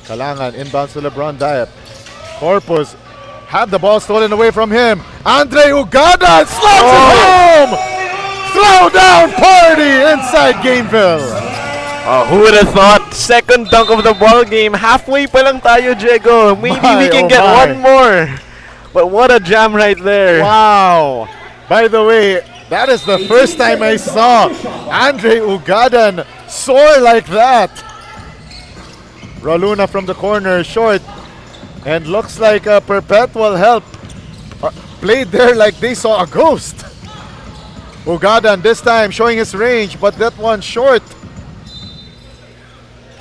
Kalangan inbounds to LeBron Diep. Corpus had the ball stolen away from him. Andre Ugadan slams it home! Throwdown party inside Gameville. Who would have thought? Second dunk of the ball game. Halfway pa lang tayo, Diego. Maybe we can get one more. But what a jam right there. Wow. By the way, that is the first time I saw Andre Ugadan soar like that. Roluna from the corner, short. And looks like a Perpetual Health played there like they saw a ghost. Ugadan this time showing his range, but that one short.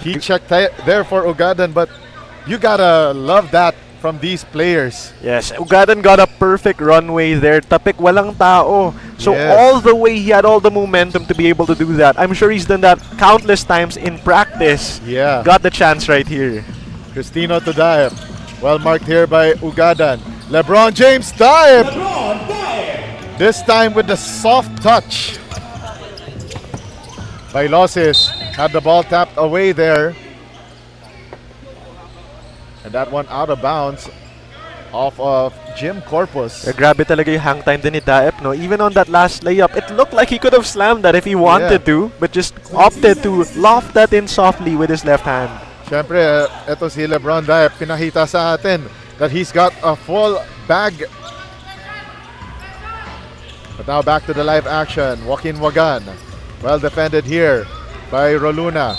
He checked there for Ugadan, but you gotta love that from these players. Yes, Ugadan got a perfect runway there. Tapik walang tao. So Yes. all the way, he had all the momentum to be able to do that. I'm sure he's done that countless times in practice. Yeah. Got the chance right here. Cristino to Diep. Well marked here by Ugadan. LeBron James Diep. This time with the soft touch by Losses. Had the ball tapped away there. And that one out of bounds off of Jim Corpus. Grabe talaga yung hang time din ni Daep, no? Even on that last layup, it looked like he could have slammed that if he wanted to, but just opted to loft that in softly with his left hand. Siyempre, eto si LeBron Diep, pinakita sa atin that he's got a full bag. But now back to the live action. Joaquin Wagan. Well defended here by Roluna.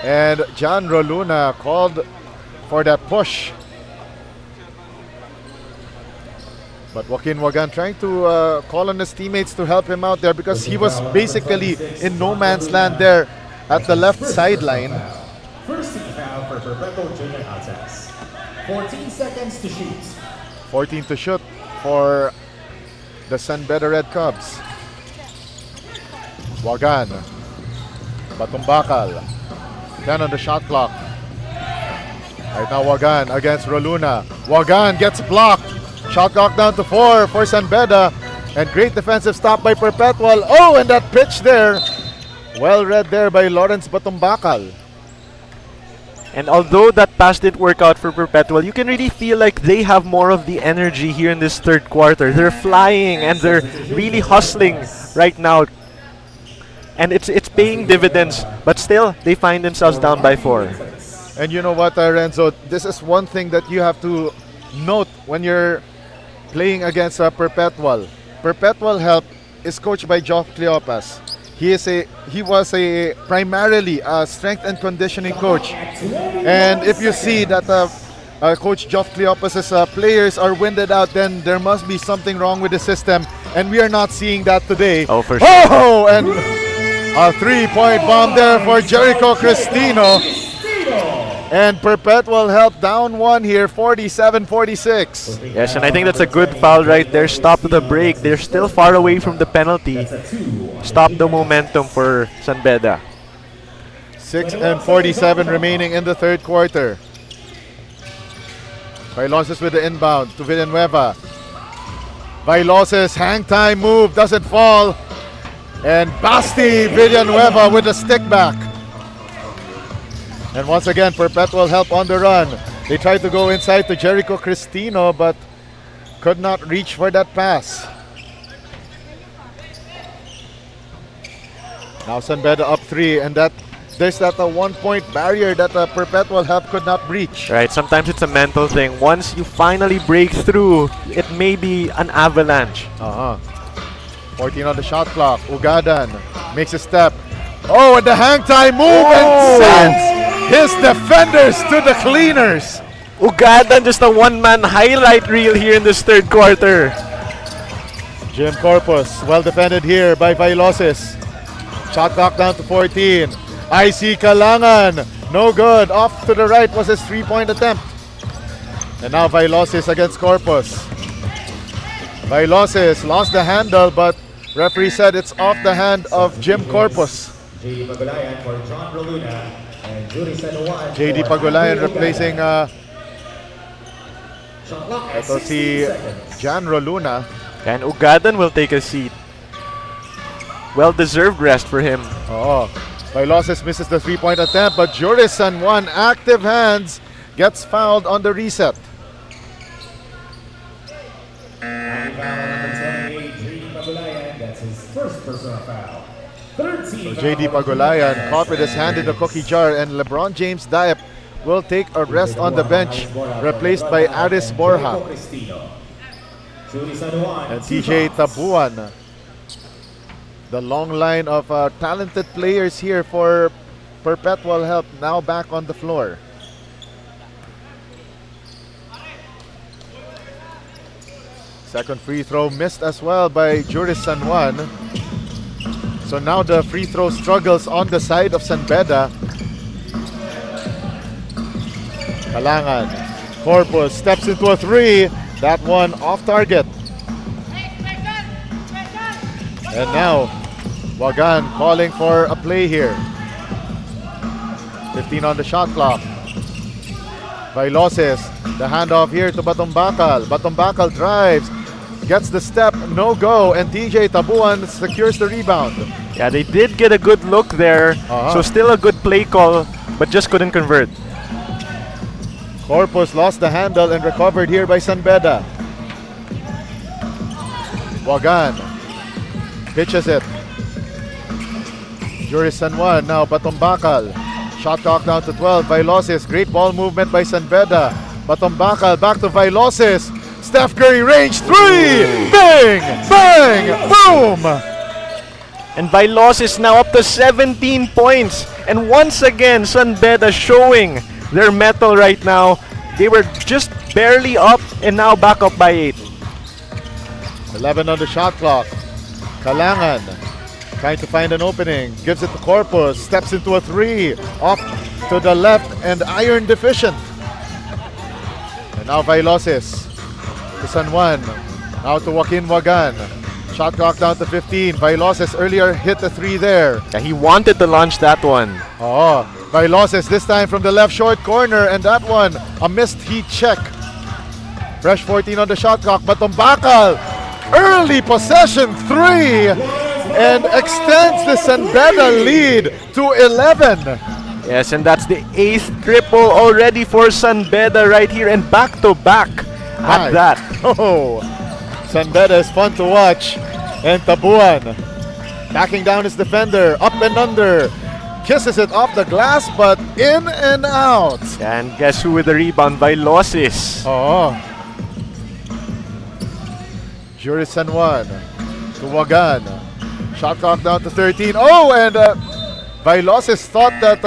And John Roluna called for that push. But Joaquin Wagan trying to call on his teammates to help him out there because he was basically in no man's land there at the left sideline. First team foul for Perpetual Junior Altas. 14 seconds to shoot. 14 to shoot for the San Beda Red Cubs. Wagan. Batumbakal. 10 on the shot clock. Right now Wagan against Roluna. Wagan gets blocked. Shot clock down to 4 for San Beda. And great defensive stop by Perpetual. Oh, and that pitch there. Well read there by Lawrence Batumbakal. And although that pass didn't work out for Perpetual, you can really feel like they have more of the energy here in this third quarter. They're flying and they're really hustling right now. And it's paying dividends, but still they find themselves down by 4. And you know what, Renzo, this is one thing that you have to note when you're playing against Perpetual. Perpetual Help is coached by Geoff Cleopas. He was a primarily a strength and conditioning coach. And if you see that Coach Geoff Cleopas' players are winded out, then there must be something wrong with the system. And we are not seeing that today. Oh, for sure. Oh, and a 3-point bomb there for Jericho Cristino. And Perpetual Help down 1 here, 47-46. Yes, and I think that's a good foul right there. Stop the break. They're still far away from the penalty. Stop the momentum for San Beda. 6:47 remaining in the third quarter. Vailoses with the inbound to Villanueva. Vailoses hang time move, doesn't fall. And Basti Villanueva with a stick back. And once again, Perpetual Help on the run. They tried to go inside to Jericho Cristino, but could not reach for that pass. Now San Beda up 3, and there's that 1-point barrier that Perpetual Help could not breach. Right, sometimes it's a mental thing. Once you finally break through, it may be an avalanche. 14 on the shot clock. Ugadan makes a step. Oh, and the hang time move and sends his defenders to the cleaners. Ugadan, just a one-man highlight reel here in this third quarter. Jim Corpus, well defended here by Vailoses. Shot clock down to 14. IC Kalangan, no good. Off to the right was his 3-point attempt. And now Vailoses against Corpus. Vailoses lost the handle, but referee said it's off the hand of Jim Corpus. JD Pagulayan for John Roluna and Judy Sanoan. JD Pagulayan replacing ito si Jan Roluna. And Ugadan will take a seat. Well-deserved rest for him. Oh, Vailoses misses the 3-point attempt, but Juris San Juan, active hands, gets fouled on the reset. That's his first personal foul. So JD Pagulayan caught with his hand in the cookie jar, and LeBron James Diep will take a rest on the bench, replaced by Aris Borja. And TJ Tabuan. The long line of talented players here for Perpetual Help now back on the floor. Second free throw missed as well by Juris San Juan. So now the free throw struggles on the side of San Beda. Kalangan. Corpus steps into a 3. That one off target. And now Wagan calling for a play here. 15 on the shot clock. Vailoses, the handoff here to Batumbakal. Batumbakal drives, gets the step, no go, and TJ Tabuan secures the rebound. Yeah, they did get a good look there. So still a good play call, but just couldn't convert. Corpus lost the handle and recovered here by San Beda. Wagan pitches it. Juris San Juan, now Batumbakal. Shot clock down to 12. Vailoses, great ball movement by San Beda. Batumbakal back to Vailoses. Steph Curry range 3. Bang! Bang! Boom! And Vailoses now up to 17 points. And once again, San Beda showing their mettle right now. They were just barely up and now back up by 8. 11 on the shot clock. Kalangan trying to find an opening. Gives it to Corpus. Steps into a 3. Off to the left and iron deficient. And now Vailoses to San Juan. Now to Joaquin Wagan. Shot clock down to 15. Vailoses earlier hit the 3 there. Yeah, he wanted to launch that one. Oh, Vailoses this time from the left short corner, and that one, a missed heat check. Fresh 14 on the shot clock, but Tumbakal, early possession 3, and extends the San Beda lead to 11. Yes, and that's the 8th triple already for San Beda right here, and back-to-back at that. Oh, San Beda is fun to watch. And Tabuan backing down his defender, up and under. Kisses it off the glass, but in and out. And guess who with the rebound? Vailoses. Oh. Juris San Juan to Wagan. Shot clock down to 13. Oh, and Vailoses thought that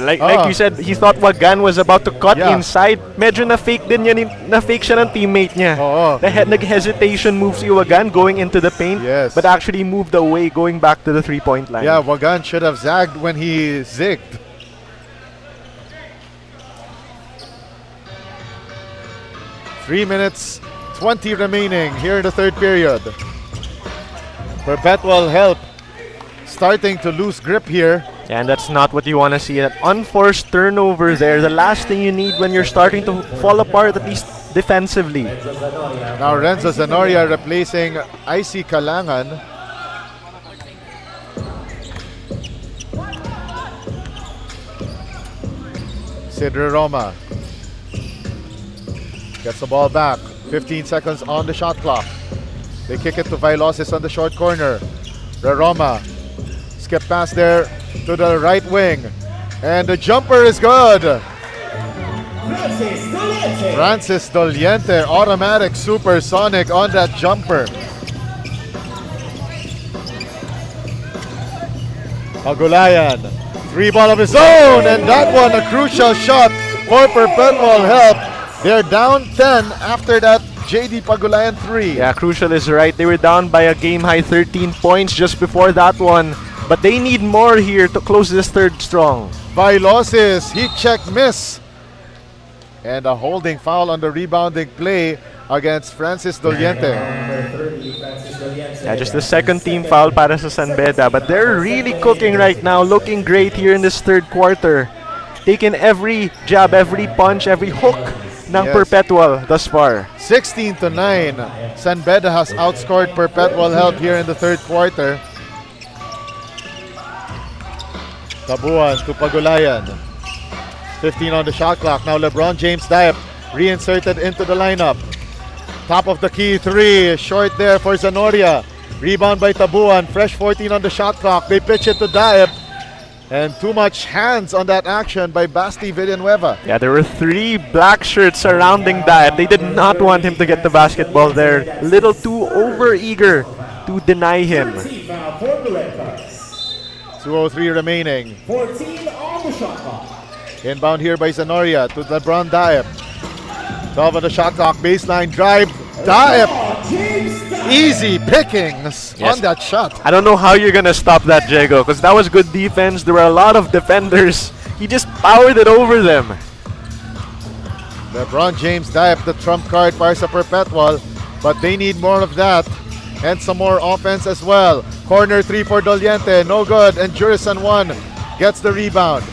like you said, he thought Wagan was about to cut Yeah. inside. Medyo na-fake din yan, na-fake siya ng teammate niya. Oo. Nag-hesitation move si Wagan going into the paint, Yes. but actually moved away going back to the three-point line. yeah, Wagan should have zagged when he zigged. Three minutes, 20 remaining here in the third period. Perpetual help starting to lose grip here. And that's not what you want to see. That unforced turnover there, the last thing you need when you're starting to fall apart, at least defensively. Now Renzo Zanoria replacing Icy Kalangan. Sidra Roma gets the ball back. 15 seconds on the shot clock. They kick it to Vailoses on the short corner. Roma skip pass there to the right wing. And the jumper is good. Francis Doliente, automatic supersonic on that jumper. Agulayan, 3 ball of his own, and that one a crucial shot for Perpetual help. They're down 10 after that JD Pagulayan 3. Yeah, crucial is right. They were down by a game-high 13 points just before that one. But they need more here to close this third strong. Vailoses, heat check miss. And a holding foul on the rebounding play against Francis Doliente. Yeah, just the second team foul para sa San Beda. But they're really cooking right now, looking great here in this third quarter. Taking every jab, every punch, every hook ng Yes. Perpetual thus far. 16-9. San Beda has outscored Perpetual help here in the third quarter. Tabuan to Pagulayan. 15 on the shot clock. Now LeBron James Diep reinserted into the lineup. Top of the key 3. Short there for Zanoria. Rebound by Tabuan. Fresh 14 on the shot clock. They pitch it to Diep. And too much hands on that action by Basti Villanueva. Yeah, there were 3 black shirts surrounding that. They did not want him to get the basketball there. Little too over-eager to deny him. 2:03 remaining. 14 on the shot clock. Inbound here by Zanoria to LeBron Diep. 12 on the shot clock. Baseline drive. Diep. Easy pickings Yes. on that shot. I don't know how you're gonna stop that, Diego, because that was good defense. There were a lot of defenders. He just powered it over them. LeBron James Diep, the trump card para sa Perpetual, but they need more of that and some more offense as well. Corner 3 for Doliente, no good, and Juris San Juan gets the rebound.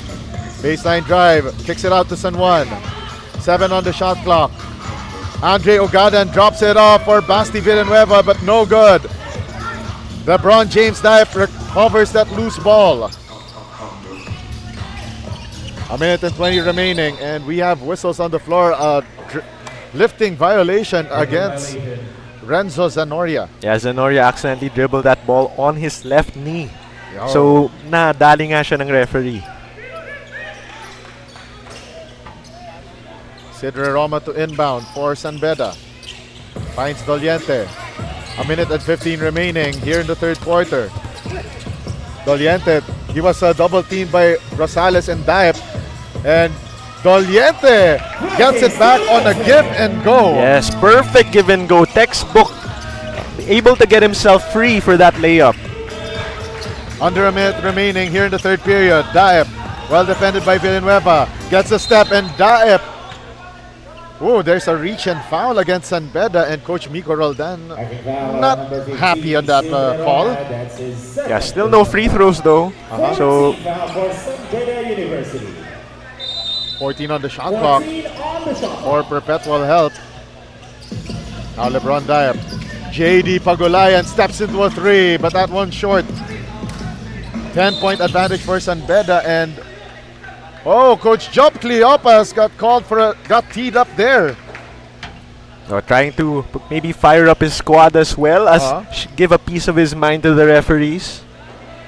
Baseline drive, kicks it out to San Juan. 7 on the shot clock. Andre Ogadan drops it off for Basti Villanueva, but no good. LeBron James Diep recovers that loose ball. A minute and 20 remaining, and we have whistles on the floor. Lifting violation against Renzo Zanoria. Yeah, Zanoria accidentally dribbled that ball on his left knee. Yo. So, nadali nga siya ng referee. Sidra Roma to inbound for San Beda. Finds Doliente. A minute and 15 remaining here in the third quarter. Doliente, he was double teamed by Rosales and Diep. And Doliente gets it back on a give and go. Yes, perfect give and go. Textbook. Able to get himself free for that layup. Under a minute remaining here in the third period. Diep Well defended by Villanueva. Gets a step and Daep. Oh, there's a reach and foul against San Beda, and Coach Miko Roldan not happy on that call. Yeah, still no free throws though. So 14 on the shot clock for Perpetual Health. Now LeBron Daep. JD Pagulayan steps into a three, but that one short. 10-point advantage for San Beda, and Coach Job Cleopas got teed up there. trying to maybe fire up his squad as well as give a piece of his mind to the referees.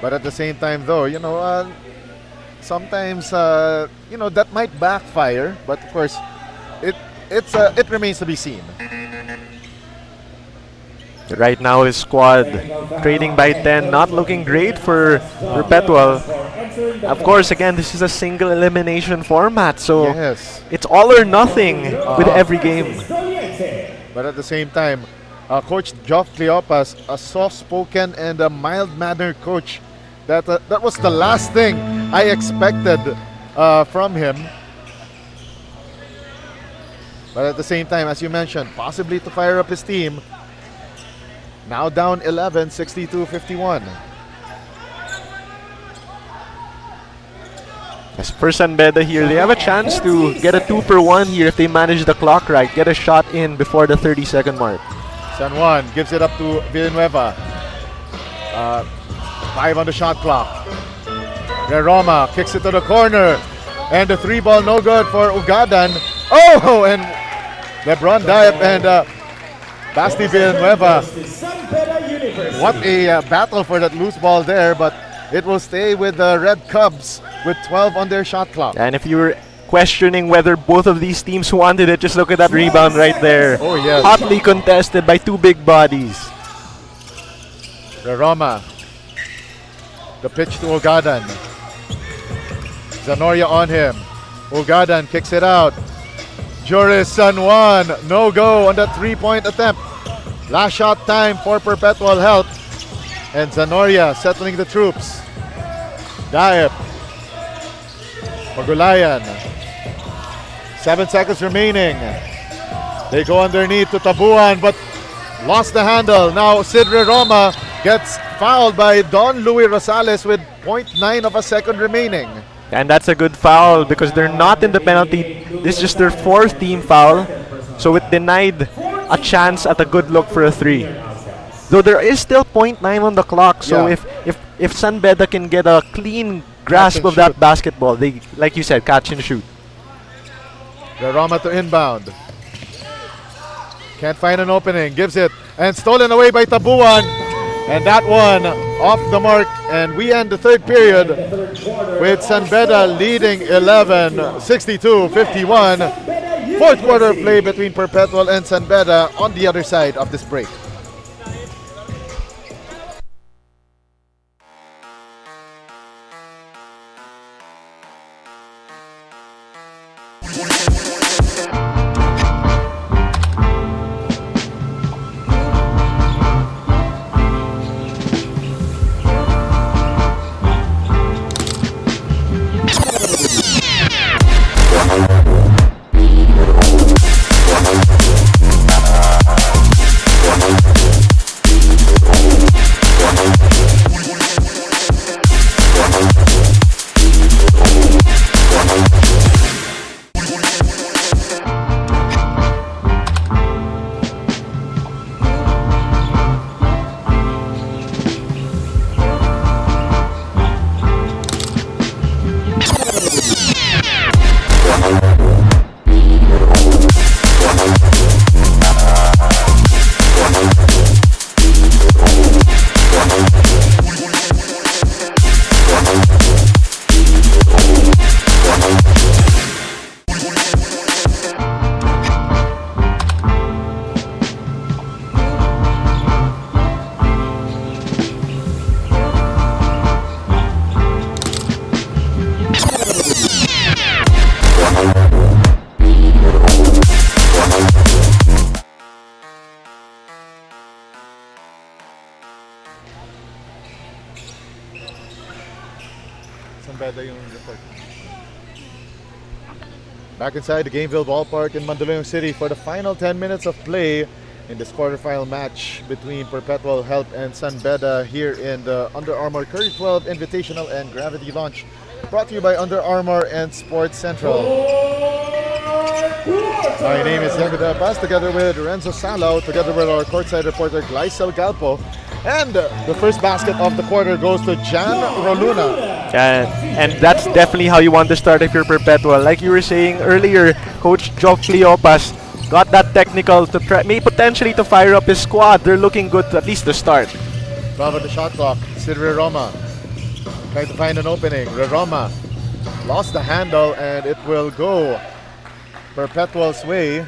But at the same time, though, sometimes that might backfire. But of course, it remains to be seen. Right now, his squad trading by 10, not looking great for Perpetual. Of course, again, this is a single elimination format, so Yes. it's all or nothing with every game. But at the same time, Coach Geoff Cleopas, a soft-spoken and a mild-mannered coach. That was the last thing I expected from him. But at the same time, as you mentioned, possibly to fire up his team. Now down 11, 62-51. As for San Beda here, they have a chance to get a 2-for-1 here if they manage the clock right. Get a shot in before the 30-second mark. San Juan gives it up to Villanueva. 5 on the shot clock. Roma kicks it to the corner. And the 3-ball no good for Ugadan. Oh, and LeBron Daep and Basti Villanueva. What a battle for that loose ball there, but it will stay with the Red Cubs with 12 on their shot clock. And if you were questioning whether both of these teams wanted it, just look at that rebound right there. Oh, yes. Hotly contested by two big bodies. Roma. The pitch to Ugadan. Zanoria on him. Ugadan kicks it out. Joris San Juan, no go on that 3-point attempt. Last shot time for Perpetual Health. And Zanoria settling the troops. Daep. Pagulayan. 7 seconds remaining. They go underneath to Tabuan, but lost the handle. Now Sidre Roma gets fouled by Don Louis Rosales with 0.9 of a second remaining. And that's a good foul because they're not in the penalty. This is just their 4th team foul. So it denied a chance at a good look for a 3. Though there is still 0.9 on the clock. So if San Beda can get a clean grasp of that basketball, they, like you said, catch and shoot. Roma to inbound. Can't find an opening. Gives it. And stolen away by Tabuan. And that one off the mark. And we end the 3rd period with San Beda leading 11, 62-51. 4th quarter play between Perpetual and San Beda on the other side of this break. San Beda yung report. Back inside the Gameville Ballpark in Mandaluyong City for the final 10 minutes of play in this quarterfinal match between Perpetual Health and San Beda here in the Under Armour Curry 12 Invitational and Gravity Launch. Brought to you by Under Armour and Sports Central. My name is Diego De Paz, together with Renzo Salao, together with our courtside reporter Gleisel Galpo. And the first basket of the quarter goes to Jan Roluna. And that's definitely how you want to start if you're Perpetual. Like you were saying earlier, Coach Jock Cleopas got that technical to try, may potentially to fire up his squad. They're looking good to at least to start. 12 on the shot clock. Sid Roma trying to find an opening. Roma lost the handle and it will go Perpetual's way.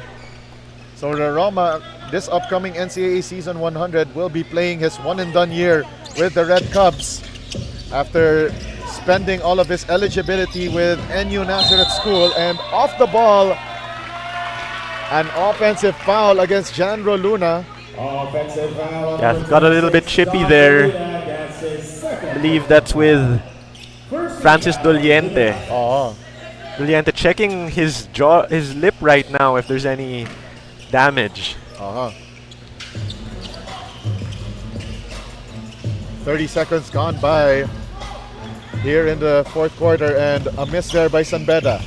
So Roma, this upcoming NCAA Season 100, will be playing his one and done year with the Red Cubs after spending all of his eligibility with NU Nazareth School. And off the ball, an offensive foul against Jan Roluna. Offensive foul. Yeah, got a little bit chippy there. I believe that's with Francis Doliente. Oh, Doliente checking his jaw, his lip right now if there's any damage. 30 seconds gone by here in the fourth quarter, and a miss there by San Beda.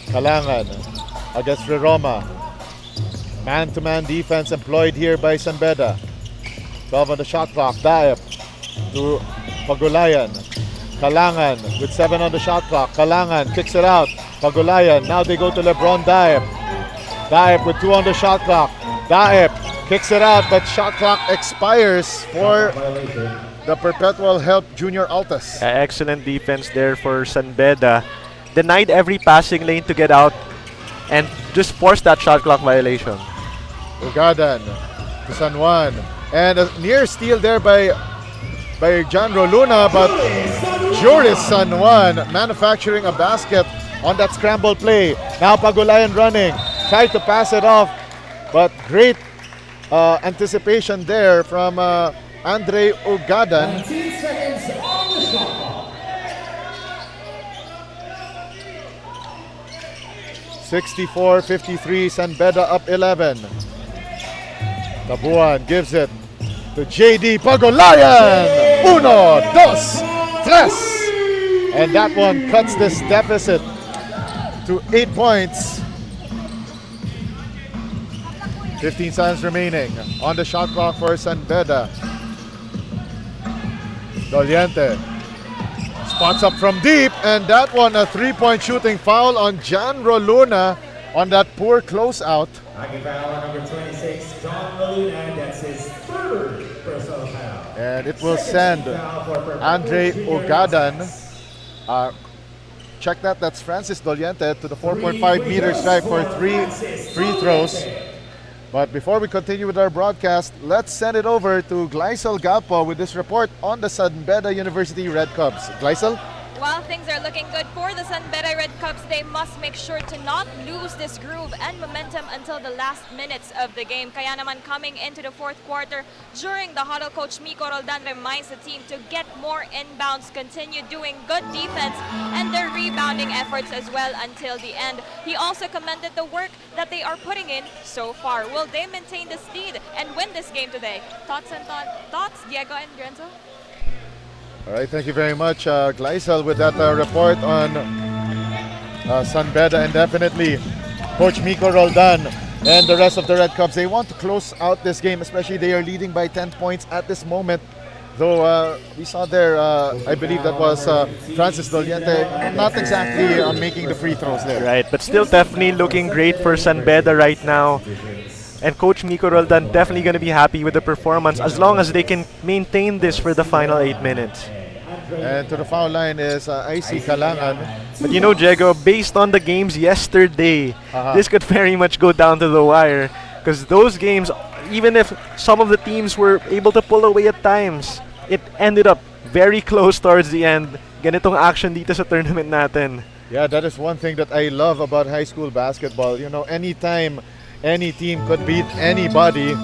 Kalangan against Roma. Man-to-man defense employed here by San Beda. 12 on the shot clock. Daep to Pagulayan. Kalangan with 7 on the shot clock. Kalangan kicks it out. Pagulayan. Now they go to LeBron Daep. Daep with 2 on the shot clock. Daep kicks it out, but shot clock expires for the Perpetual Health Junior Altas. Excellent defense there for San Beda. Denied every passing lane to get out and just forced that shot clock violation. Ugadan to San Juan. And a near steal there by Jan Roluna, but Juris San Juan manufacturing a basket on that scramble play. Now Pagulayan running. Tried to pass it off, but great anticipation there from Andre Ugadan. 19 seconds on the shot clock. 64-53, San Beda up 11. Tabuan gives it to JD Pagulayan. 1, 2, 3. And that one cuts this deficit to 8 points. 15 seconds remaining on the shot clock for San Beda. Doliente spots up from deep, and that one a 3-point shooting foul on Jan Roluna on that poor closeout. Hockey foul on number 26, John Roluna. That's his third personal foul. And it will send Andre Ugadan. Check that, that's Francis Doliente to the 4.5 meter stripe for 3 free throws. But before we continue with our broadcast, let's send it over to Gleisel Galpo with this report on the San Beda University Red Cubs. Gleisel? While things are looking good for the San Beda Red Cubs, they must make sure to not lose this groove and momentum until the last minutes of the game. Kaya naman coming into the fourth quarter, during the huddle, Coach Miko Roldan reminds the team to get more inbounds, continue doing good defense and their rebounding efforts as well until the end. He also commended the work that they are putting in so far. Will they maintain this lead and win this game today? Thoughts, Diego and Renzo? All right, thank you very much, Gleisel, with that report on San Beda. And definitely Coach Miko Roldan and the rest of the Red Cubs, they want to close out this game, especially they are leading by 10 points at this moment. Though we saw there, I believe that was Francis Doliente, not exactly making the free throws there. Right, but still definitely looking great for San Beda right now. And Coach Miko Roldan definitely going to be happy with the performance as long as they can maintain this for the final 8 minutes. And to the foul line is IC Kalangan. But you know, Diego, based on the games yesterday, this could very much go down to the wire. Because those games, even if some of the teams were able to pull away at times, it ended up very close towards the end. Ganitong action dito sa tournament natin. Yeah, that is one thing that I love about high school basketball. You know, anytime any team could beat anybody.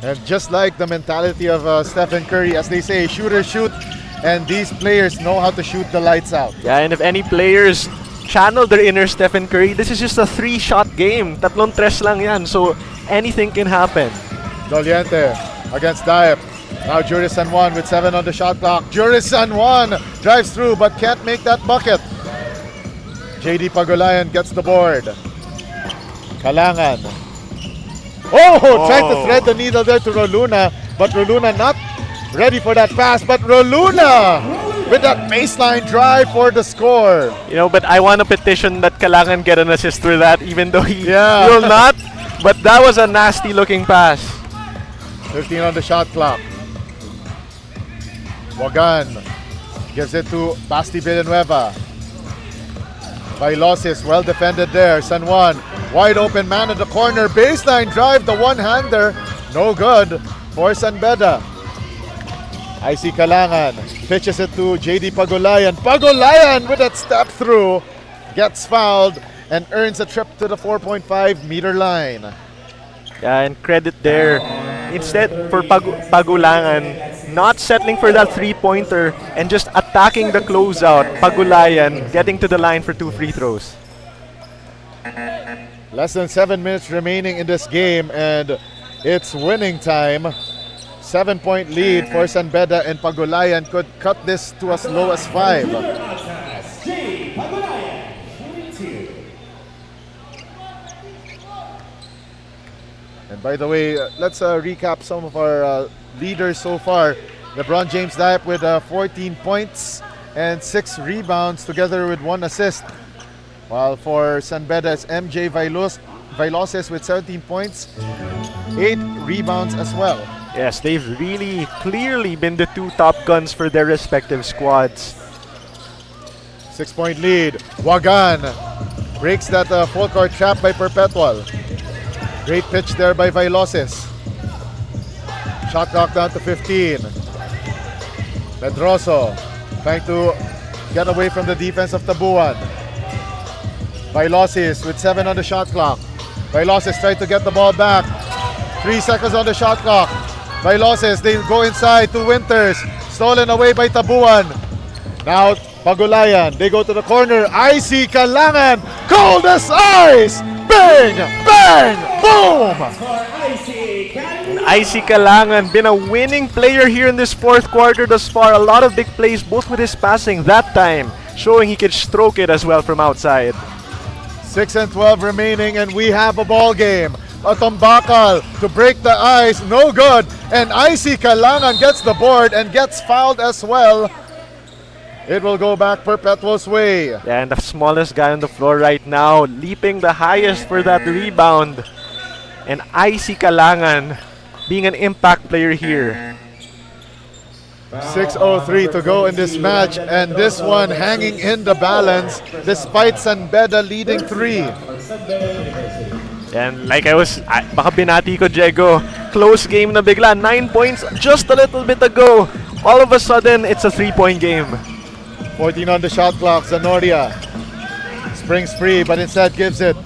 And just like the mentality of Stephen Curry, as they say, shoot or shoot, and these players know how to shoot the lights out. Yeah, and if any players channel their inner Stephen Curry, this is just a 3-shot game. Tatlong tres lang yan, so anything can happen. Doliente against Diep. Now Juris San Juan with 7 on the shot clock. Juris San Juan drives through but can't make that bucket. JD Pagulayan gets the board. Kalangan. Trying to thread the needle there to Roluna, but Roluna not ready for that pass. But Roluna with that baseline drive for the score. You know, but I want to petition that Kalangan get an assist for that, even though he Yeah. will not. But that was a nasty looking pass. 15 on the shot clock. Wagan gives it to Basti Villanueva. Bailosis, well defended there. San Juan, wide open man at the corner. Baseline drive, the one-hander. No good for San Beda. IC Kalangan pitches it to JD Pagulayan. Pagulayan with that step through. Gets fouled and earns a trip to the 4.5-meter line. Yeah, and credit there. Instead, for Pagulangan, not settling for that three-pointer and just attacking the closeout. Pagulayan getting to the line for 2 free throws. Less than 7 minutes remaining in this game, and it's winning time. 7-point lead for San Beda, and Pagulayan could cut this to as low as 5. Altas, J. Pagulayan, 22. And by the way, let's recap some of our leaders so far. LeBron James Diep with 14 points and 6 rebounds together with 1 assist. While for San Beda, it's MJ Vailoses with 17 points, 8 rebounds as well. Yes, they've really clearly been the 2 top guns for their respective squads. 6-point lead. Wagan breaks that full court trap by Perpetual. Great pitch there by Vailoses. Shot clock down to 15. Pedroso trying to get away from the defense of Tabuan. Vailoses with 7 on the shot clock. Vailoses trying to get the ball back. 3 seconds on the shot clock. Vailoses, they go inside to Winters. Stolen away by Tabuan. Now Pagulayan, they go to the corner. IC Kalangan, cold as ice. Bang, bang, boom. For IC Kalangan. IC Kalangan been a winning player here in this 4th quarter thus far. A lot of big plays, both with his passing that time, showing he could stroke it as well from outside. 6 and 12 remaining, and we have a ball game. A Tombakal to break the ice, no good. And IC Kalangan gets the board and gets fouled as well. It will go back Perpetual's way. Yeah, and the smallest guy on the floor right now, leaping the highest for that rebound. And IC Kalangan being an impact player here. 6:03 to go in this match, and this one hanging in the balance despite San Beda leading 3. And like baka binati ko, Diego, close game na bigla. 9 points just a little bit ago. All of a sudden, it's a 3-point game. 14 on the shot clock. Zanoria springs free, but instead gives it.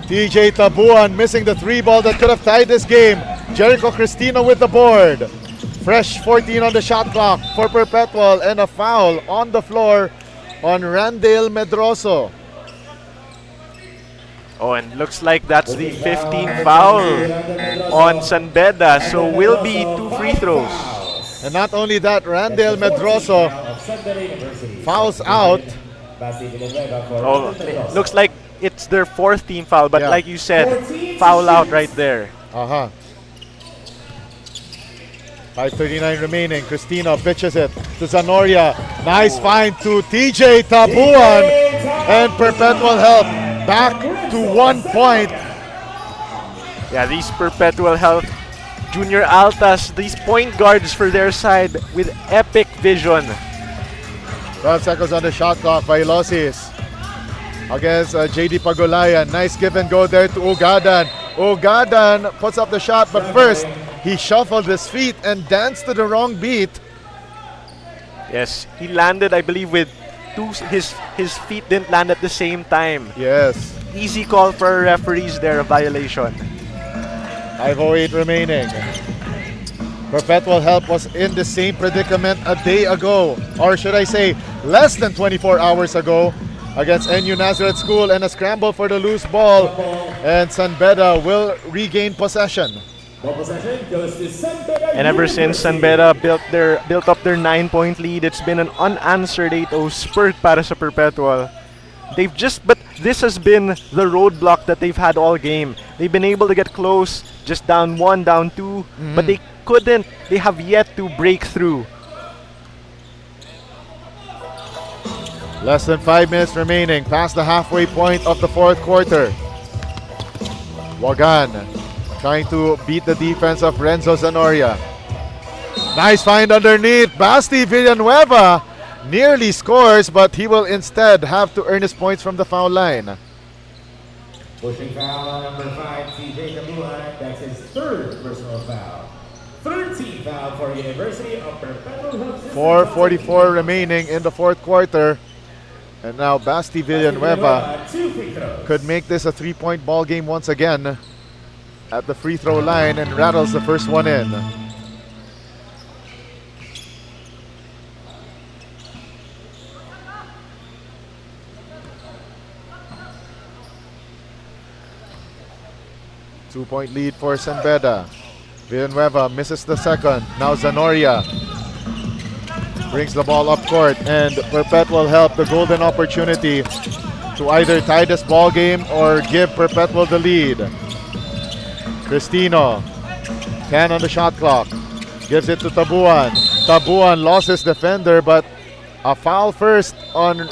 TJ Tabuan missing the 3 ball that could have tied this game. Jericho Cristino with the board. Fresh 14 on the shot clock for Perpetual, and a foul on the floor on Randale Medroso. Oh, and looks like that's the 15th foul on San Beda, so will be 2 free throws. And not only that, Randale Medroso fouls out. Oh, it looks like it's their 4th team foul, but Yeah. like you said, foul out right there. 5:39 remaining. Cristino pitches it to Zanoria. Nice find to TJ Tabuan, and Perpetual help back to 1 point. Yeah, these Perpetual Health Junior Altas, these point guards for their side with epic vision. 12 seconds on the shot clock. Vailoses against JD Pagulayan. Nice give and go there to Ugadan. Ugadan puts up the shot, but first he shuffled his feet and danced to the wrong beat. Yes, he landed, I believe, with his feet didn't land at the same time. Yes. Easy call for referees there, a violation. 5:08 remaining. Perpetual Help was in the same predicament a day ago, or should I say less than 24 hours ago, against NU Nazareth School, and a scramble for the loose ball, and San Beda will regain possession. Ball possession goes to San Beda And ever since San Beda built up their 9-point lead, it's been an unanswered 8-0 spurt para sa Perpetual. But this has been the roadblock that they've had all game. They've been able to get close, just down 1, down 2, but they have yet to break through. Less than 5 minutes remaining, past the halfway point of the fourth quarter. Wagan trying to beat the defense of Renzo Zanoria. Nice find underneath. Basti Villanueva nearly scores, but he will instead have to earn his points from the foul line. Pushing foul on number 5, TJ Tabuan. That's his third personal foul. 13th foul for University of Perpetual Help. 4:44 remaining in the fourth quarter. And now Basti Villanueva 2 free throws. could make this a 3-point ball game once again at the free throw line and rattles the first one in. Two-point lead for San Beda. Villanueva misses the second. Now Zanoria brings the ball up court, and Perpetual Help the golden opportunity to either tie this ball game or give Perpetual the lead. Cristino, 10 on the shot clock, gives it to Tabuan. Tabuan lost his defender, but a foul first on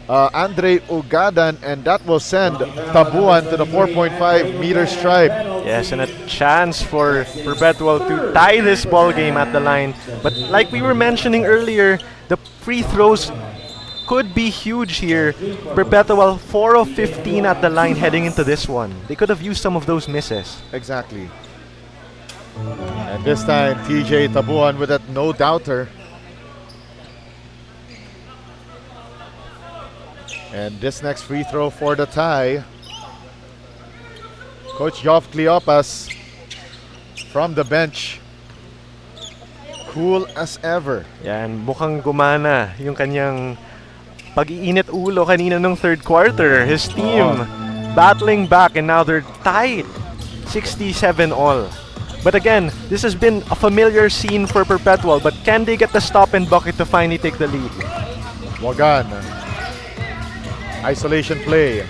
Andre Ugadan, and that will send Tabuan to the 4.5-meter stripe. Yes, and a chance for Perpetual to tie this ball game at the line. But like we were mentioning earlier, the free throws could be huge here. Perpetual 4 of 15 at the line heading into this one. They could have used some of those misses. Exactly. And this time, TJ Tabuan with that no-doubter. And this next free throw for the tie. Coach Joff Cleopas from the bench. Cool as ever. Yan, mukhang gumana yung kanyang pag-iinit ulo kanina nung third quarter. His team battling back, and now they're tied 67 all. But again, this has been a familiar scene for Perpetual, but can they get the stop and bucket to finally take the lead? Wagan. Isolation play.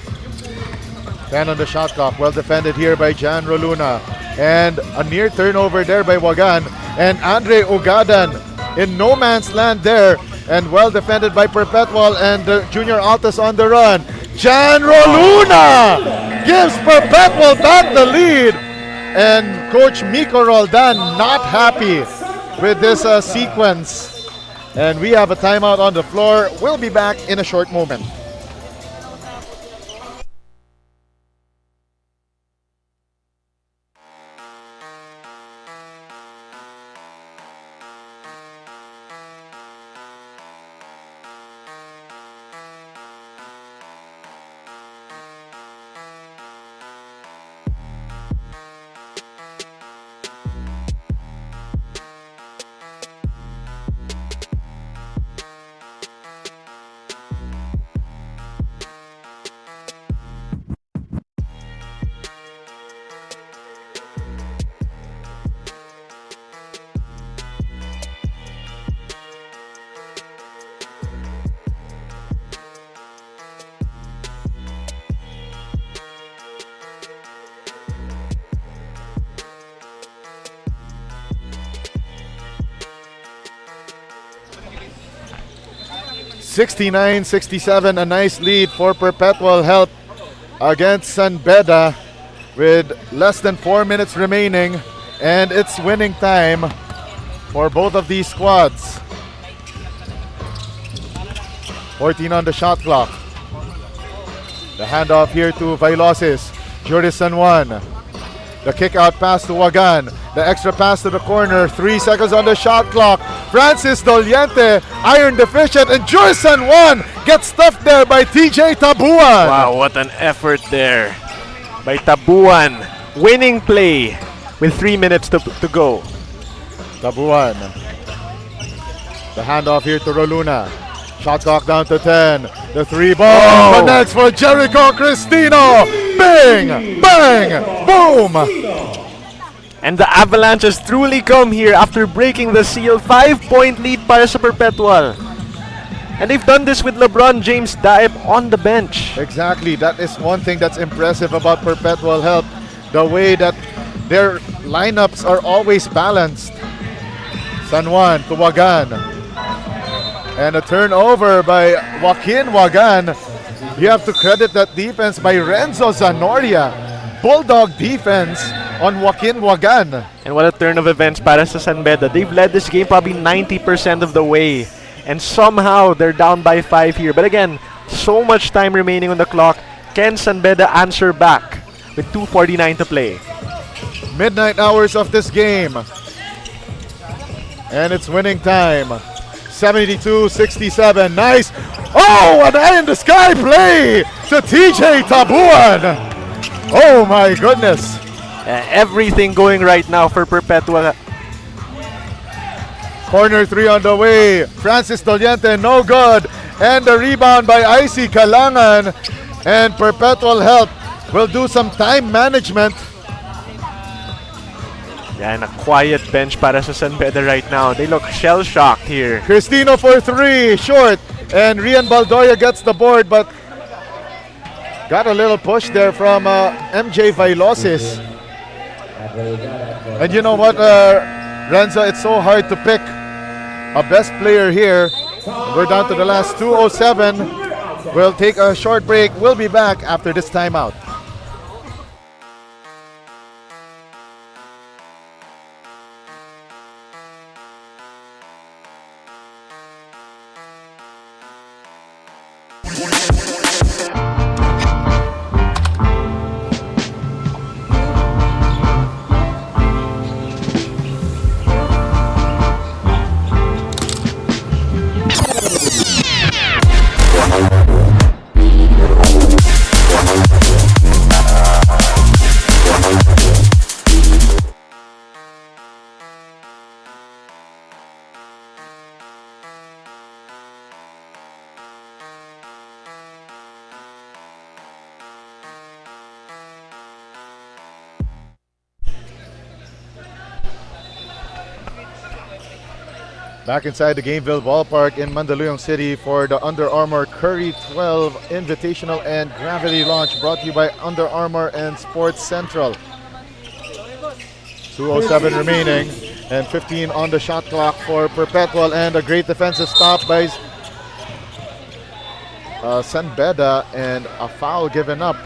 10 on the shot clock. Well defended here by Jan Roluna. And a near turnover there by Wagan. And Andre Ugadan in no man's land there. And well defended by Perpetual and Junior Altas on the run. Jan Roluna gives Perpetual back the lead. And Coach Miko Roldan not happy with this sequence. And we have a timeout on the floor. We'll be back in a short moment. (69-67), a nice lead for Perpetual Help against San Beda with less than 4 minutes remaining, and it's winning time for both of these squads. 14 on the shot clock. The handoff here to Vailosis. Juris San Juan. The kick out pass to Wagan. The extra pass to the corner. 3 seconds on the shot clock. Francis Doliente, iron deficient, and Juris San Juan gets stuffed there by TJ Tabuan. Wow, what an effort there by Tabuan. Winning play with 3 minutes to go. Tabuan. The handoff here to Roluna. Shot clock down to 10. The three ball connects for Jericho Cristino. Bang! Bang! Boom! And the Avalanche has truly come here after breaking the seal. 5-point lead para sa Perpetual. And they've done this with LeBron James Daep on the bench. Exactly. That is one thing that's impressive about Perpetual Health. The way that their lineups are always balanced. San Juan to Wagan. And a turnover by Joaquin Wagan. You have to credit that defense by Renzo Zanoria. Bulldog defense on Joaquin Wagan. And what a turn of events para sa San Beda. They've led this game probably 90% of the way. And somehow they're down by 5 here. But again, so much time remaining on the clock. Can San Beda answer back with 2:49 to play? Midnight hours of this game. And it's winning time. 72-67. Nice. Oh, an eye in the sky play to TJ Tabuan. Oh my goodness. Everything going right now for Perpetual. Corner three on the way. Francis Doliente, no good. And the rebound by Icy Kalangan. And Perpetual Health will do some time management. Yan, a quiet bench para sa San Beda right now. They look shell-shocked here. Cristino for three, short. And Rian Baldoya gets the board, but got a little push there from MJ Vailosis. And you know what, Renzo, it's so hard to pick a best player here. We're down to the last 2:07. We'll take a short break. We'll be back after this timeout. Back inside the Gameville Ballpark in Mandaluyong City for the Under Armour Curry 12 Invitational and Gravity Launch, brought to you by Under Armour and Sports Central. 2:07 remaining and 15 on the shot clock for Perpetual, and a great defensive stop by San Beda, and a foul given up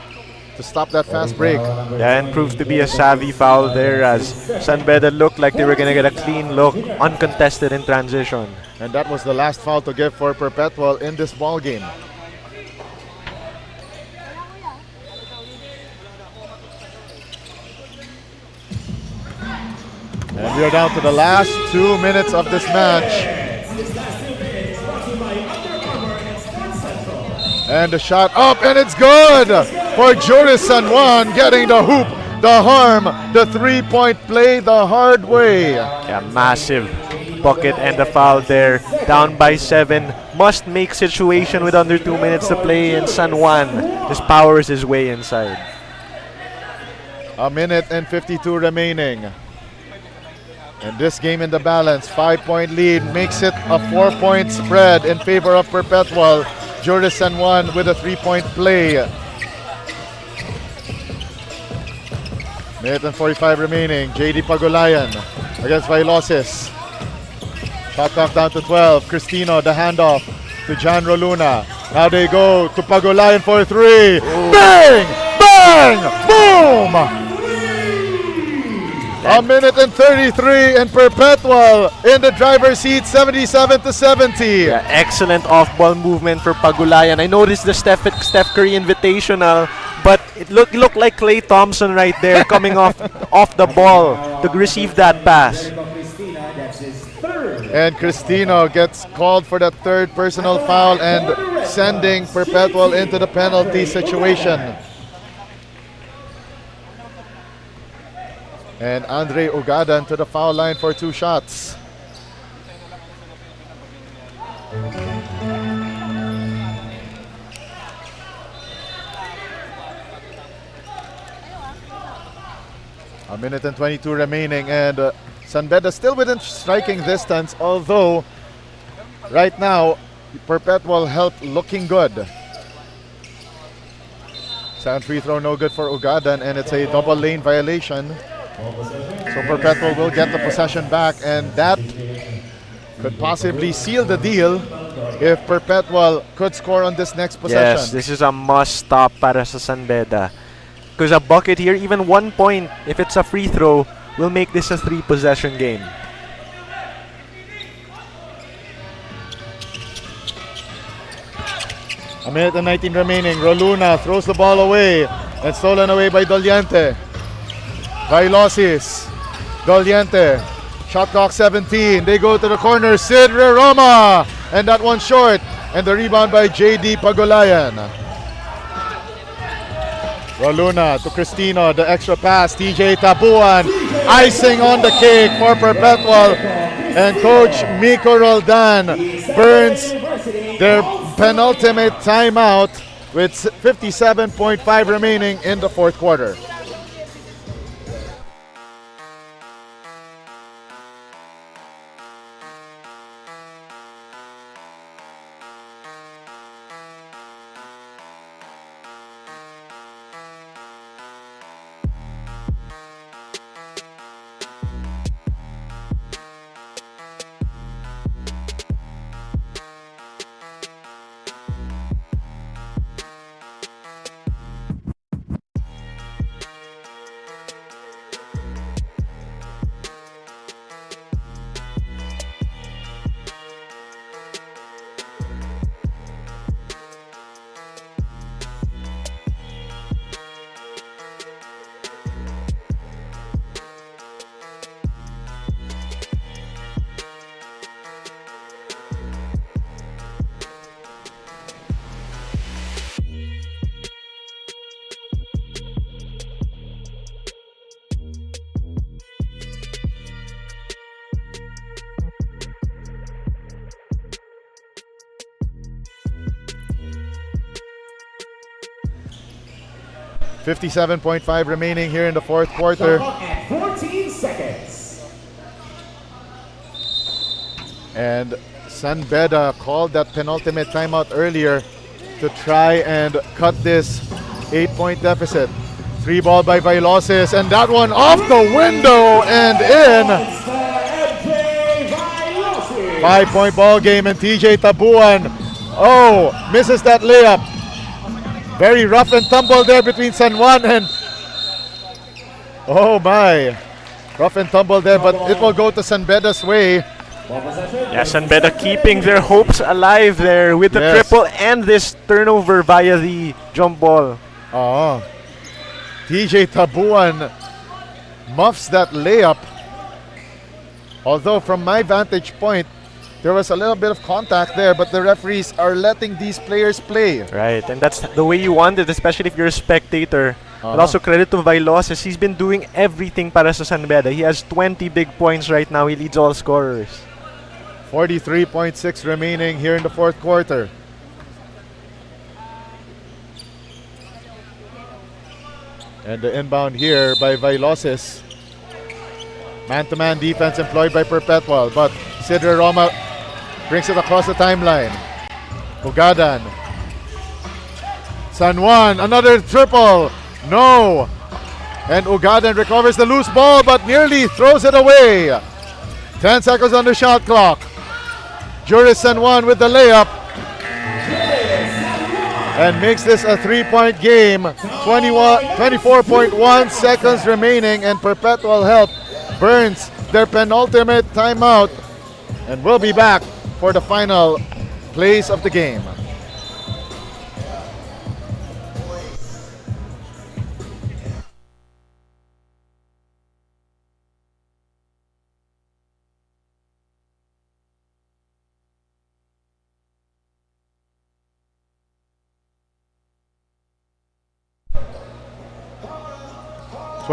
to stop that fast break. Yeah, and proves to be a savvy foul there, as San Beda looked like they were going to get a clean look, uncontested in transition. And that was the last foul to give for Perpetual in this ball game. And we are down to the last 2 minutes of this match. And the shot up, and it's good for Juris San Juan, getting the hoop, the harm, the three-point play the hard way. Yeah, massive bucket and the foul there. Down by 7. Must make situation with under 2 minutes to play, and San Juan just powers his way inside. A minute and 52 remaining. And this game in the balance, 5-point lead, makes it a 4-point spread in favor of Perpetual. Juris San Juan with a 3-point play. Minute and 45 remaining. JD Pagulayan against Vailosis. Shot clock down to 12. Cristino, the handoff to John Roluna. Now they go to Pagulayan for 3. Ooh. Bang! Bang! Boom! A minute and 33, and Perpetual in the driver's seat, 77-70. Yeah, excellent off-ball movement for Pagulayan. I noticed the Steph Curry Invitational, but it looked like Klay Thompson right there coming off the ball to receive that pass. And Cristino gets called for the third personal foul and sending Perpetual into the penalty situation. And Andre Ugadan to the foul line for 2 shots. A minute and 22 remaining, and San Beda still within striking distance, although right now Perpetual Health looking good. Sound free throw no good for Ugadan, and it's a double lane violation. So Perpetual will get the possession back, and that could possibly seal the deal if Perpetual could score on this next possession. Yes, this is a must-stop para sa San Beda. Because a bucket here, even 1 point, if it's a free throw, will make this a 3-possession game. A minute and 19 remaining. Roluna throws the ball away and stolen away by Doliente. Bailosis. Doliente. Shot clock 17. They go to the corner. Sid Roma. And that one short. And the rebound by JD Pagulayan. Roluna to Cristino. The extra pass. TJ Tabuan. Icing on the cake for Perpetual. And Coach Miko Roldan burns their penultimate timeout with 57.5 remaining in the fourth quarter. .5 remaining here in the fourth quarter. At 14 seconds. And San Beda called that penultimate timeout earlier to try and cut this 8-point deficit. 3 ball by Vailosis, and that one off the window and in. 5-point ball game, and TJ Tabuan, misses that layup. Very rough and tumble there between San Juan and rough and tumble there, but it will go to San Beda's way. Yeah, San Beda keeping their hopes alive there with the triple and this turnover via the jump ball. TJ Tabuan muffs that layup. Although from my vantage point, there was a little bit of contact there, but the referees are letting these players play. Right, and that's the way you want it, especially if you're a spectator. But also credit to Vailosis. He's been doing everything para sa San Beda. He has 20 big points right now. He leads all scorers. 43.6 remaining here in the fourth quarter. And the inbound here by Vailosis. Man-to-man defense employed by Perpetual, but Sidra Roma brings it across the timeline. Ugadan. San Juan, another triple. No. And Ugadan recovers the loose ball, but nearly throws it away. 10 seconds on the shot clock. Juris San Juan with the layup. And makes this a 3-point game. 24.1 seconds remaining, and Perpetual Health burns their penultimate timeout. And we'll be back for the final plays of the game.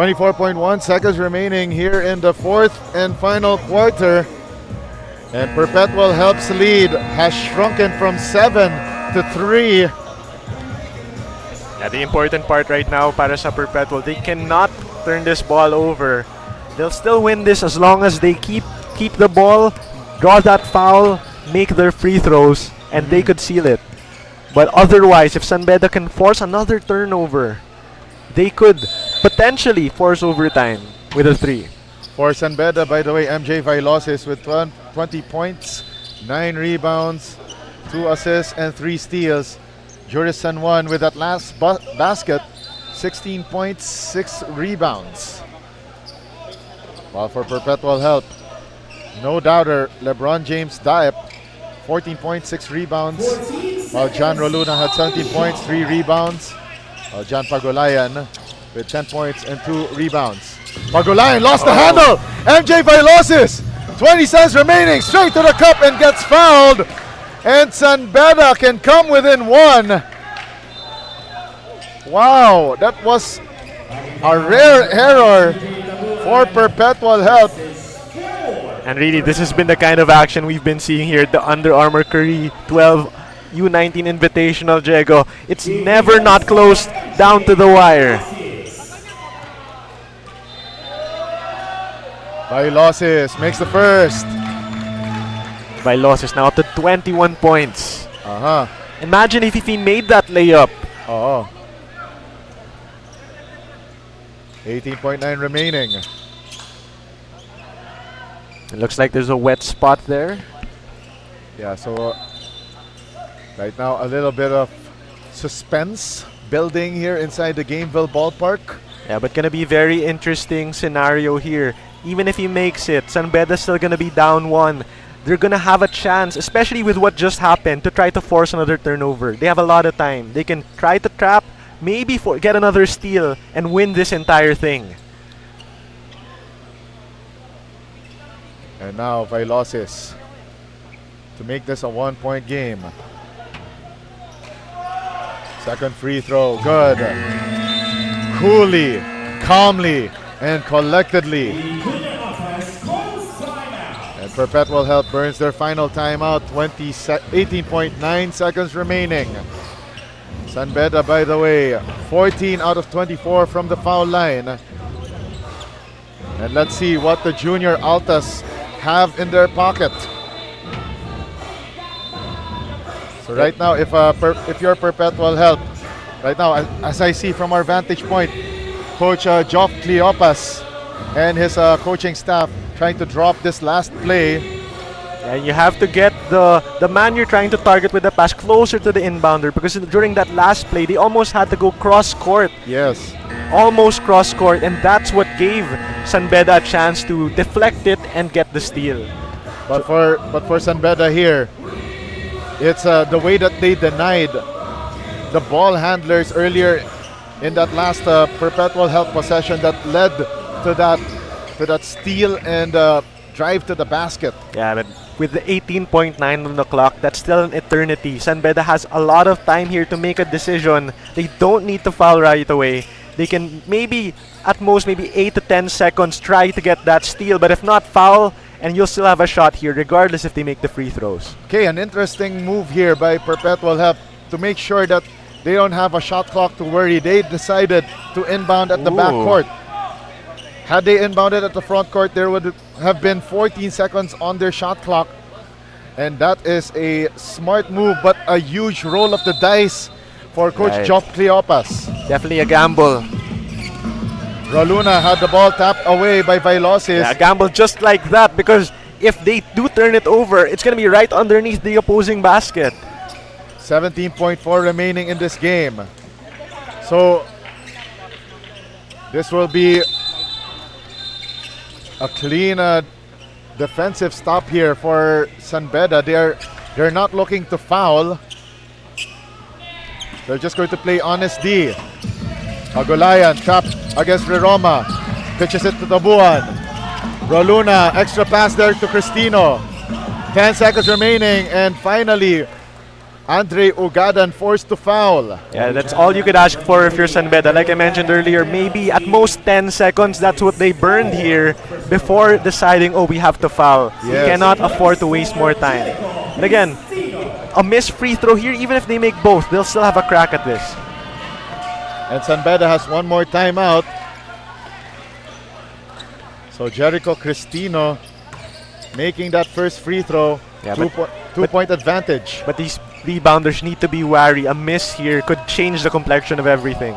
24.1 seconds remaining here in the fourth and final quarter. And Perpetual Help's lead has shrunken from 7 to 3. Yeah, the important part right now para sa Perpetual, they cannot turn this ball over. They'll still win this as long as they keep the ball, draw that foul, make their free throws, and they could seal it. But otherwise, if San Beda can force another turnover, they could potentially force overtime with a 3. For San Beda, by the way, MJ Vailosis with 20 points, 9 rebounds, 2 assists, and 3 steals. Juris San Juan with that last basket, 16 points, 6 rebounds. While for Perpetual Help, no doubter, LeBron James Diep, 14 points, 6 rebounds. While John Roluna had 17 points, 3 rebounds. While John Pagulayan with 10 points and 2 rebounds. Pagulayan lost the handle. MJ Vailosis, 20 seconds remaining, straight to the cup and gets fouled. And San Beda can come within 1. Wow, that was a rare error for Perpetual Help. And really, this has been the kind of action we've been seeing here at the Under Armour Curry 12 U19 Invitational, Diego. It's never not close down to the wire. Vailosis makes the first. Vailosis now up to 21 points. Imagine if he made that layup. 18.9 remaining. It looks like there's a wet spot there. Yeah, so right now a little bit of suspense building here inside the Gameville ballpark. Yeah, but gonna be very interesting scenario here. Even if he makes it, San Beda's still gonna be down 1. They're gonna have a chance, especially with what just happened, to try to force another turnover. They have a lot of time. They can try to trap, maybe get another steal, and win this entire thing. And now Vailosis to make this a 1-point game. Second free throw, good. Coolly, calmly, and collectedly. And Perpetual Help burns their final timeout, 18.9 seconds remaining. San Beda, by the way, 14 out of 24 from the foul line. And let's see what the junior Altas have in their pocket. So right now, if you're Perpetual Help, right now, as I see from our vantage point, Coach Joff Cleopas and his coaching staff trying to drop this last play. And you have to get the man you're trying to target with the pass closer to the inbounder, because during that last play, they almost had to go cross court. Yes. Almost cross court, and that's what gave San Beda a chance to deflect it and get the steal. But for San Beda here, it's the way that they denied the ball handlers earlier in that last Perpetual Help possession that led to that steal and drive to the basket. Yeah, but with the 18.9 on the clock, that's still an eternity. San Beda has a lot of time here to make a decision. They don't need to foul right away. They can maybe, at most, maybe 8 to 10 seconds try to get that steal, but if not, foul, and you'll still have a shot here, regardless if they make the free throws. Okay, an interesting move here by Perpetual Help to make sure that they don't have a shot clock to worry. They decided to inbound at the back court. Had they inbounded at the front court, there would have been 14 seconds on their shot clock. And that is a smart move, but a huge roll of the dice for Coach Joff Cleopas. Definitely a gamble. Roluna had the ball tapped away by Vailosis. Yeah, a gamble just like that, because if they do turn it over, it's going to be right underneath the opposing basket. 17.4 remaining in this game. So this will be a clean defensive stop here for San Beda. They're not looking to foul. They're just going to play honest D. Agulayan trapped against Riroma. Pitches it to Tabuan. Roluna, extra pass there to Cristino. 10 seconds remaining, and finally Andre Ugadan forced to foul. Yeah, that's all you could ask for if you're San Beda. Like I mentioned earlier, maybe at most 10 seconds, that's what they burned here before deciding, oh, we have to foul. We Yes. cannot afford to waste more time. And again, a missed free throw here, even if they make both, they'll still have a crack at this. And San Beda has one more timeout. So Jericho Cristino making that first free throw. Yeah, Two-point advantage. But these rebounders need to be wary. A miss here could change the complexion of everything.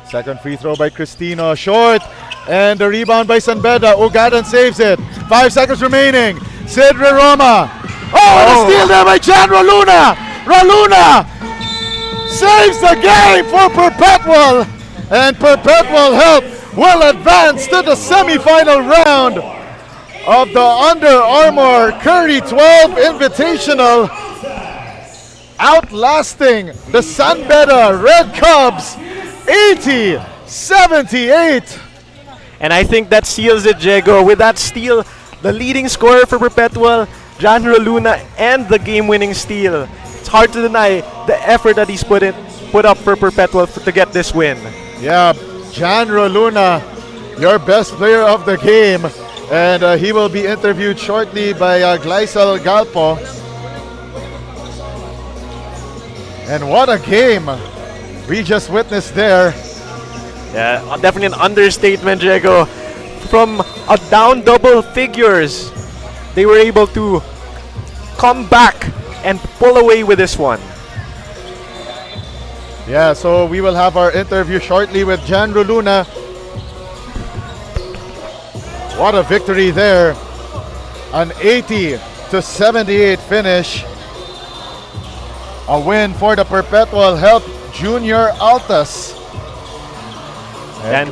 Second free throw by Cristino, short, and the rebound by San Beda. Ugadan saves it. 5 seconds remaining. Cedre Roma. Oh, and a steal there by Jan Roluna. Roluna saves the game for Perpetual, and Perpetual Help will advance to the semifinal round of the Under Armour Curry 12 Invitational, outlasting the San Beda Red Cubs 80-78. And I think that seals it, Diego. With that steal, the leading scorer for Perpetual, Jan Roluna, and the game-winning steal. It's hard to deny the effort that he's put up for Perpetual to get this win. Yeah, Jan Roluna, your best player of the game. And he will be interviewed shortly by Gleisel Galpo. And what a game we just witnessed there. Yeah, definitely an understatement, Diego. From a down double figures, they were able to come back and pull away with this one. Yeah, so we will have our interview shortly with Jan Roluna. What a victory there. An 80-78 finish. A win for the Perpetual Help Junior Altas. And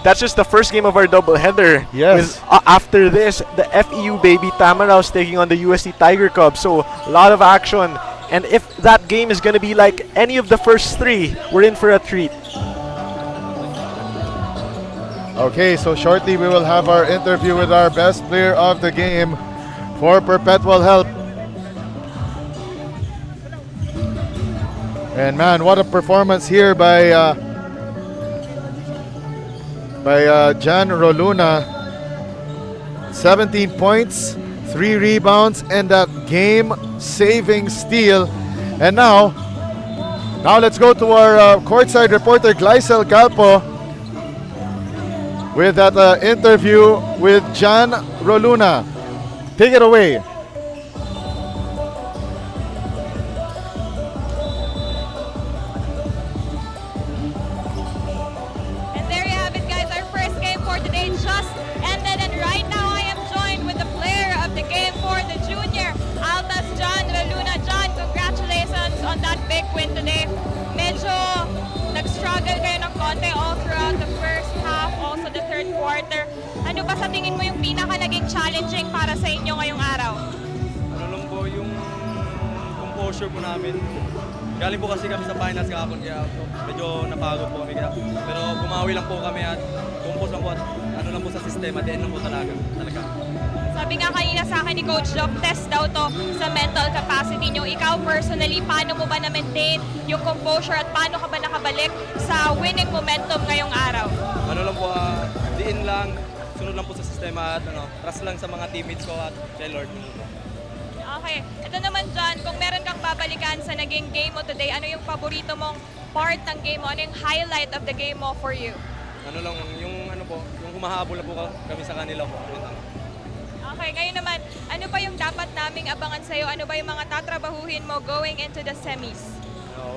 that's just the first game of our doubleheader. Yes. After this, the FEU baby Tamarao's taking on the USD Tiger Cubs. So a lot of action. And if that game is going to be like any of the first three, we're in for a treat. Okay, so shortly we will have our interview with our best player of the game for Perpetual Help. And man, what a performance here by Jan Roluna. 17 points, 3 rebounds, and that game-saving steal. And now let's go to our courtside reporter Gleisel Galpo with that interview with Jan Roluna. Take it away. And there you have it, guys. Our first game for today just ended, and right now I am joined with the player of the game for the junior Altas, Jan Roluna. Jan, congratulations on that big win today. Medyo nag-struggle kayo ng konti all throughout the first half, also the third quarter. Ano ba sa tingin mo yung pinaka naging challenging para sa inyo ngayong araw? Ano lang po yung composure po namin. Galing po kasi kami sa finals kahapon kaya medyo napagod po kami. Pero bumawi lang po kami at compose lang po at ano lang po sa sistema, din lang po talaga. Sabi nga kanina sa akin ni Coach Doc, test daw to sa mental capacity nyo. Ikaw personally, paano mo ba na-maintain yung composure at paano ka ba nakabalik sa winning momentum ngayong araw? Ano lang po, diin lang, sunod lang po sa sistema at trust lang sa mga teammates ko at kay Lord. Okay, ito naman John, kung meron kang babalikan sa naging game mo today, ano yung paborito mong part ng game mo? Ano yung highlight of the game mo for you? Ano lang, yung humahabol na po kami sa kanila po. Okay, ngayon naman, ano pa yung dapat naming abangan sa'yo? Ano ba yung mga tatrabahuhin mo going into the semis?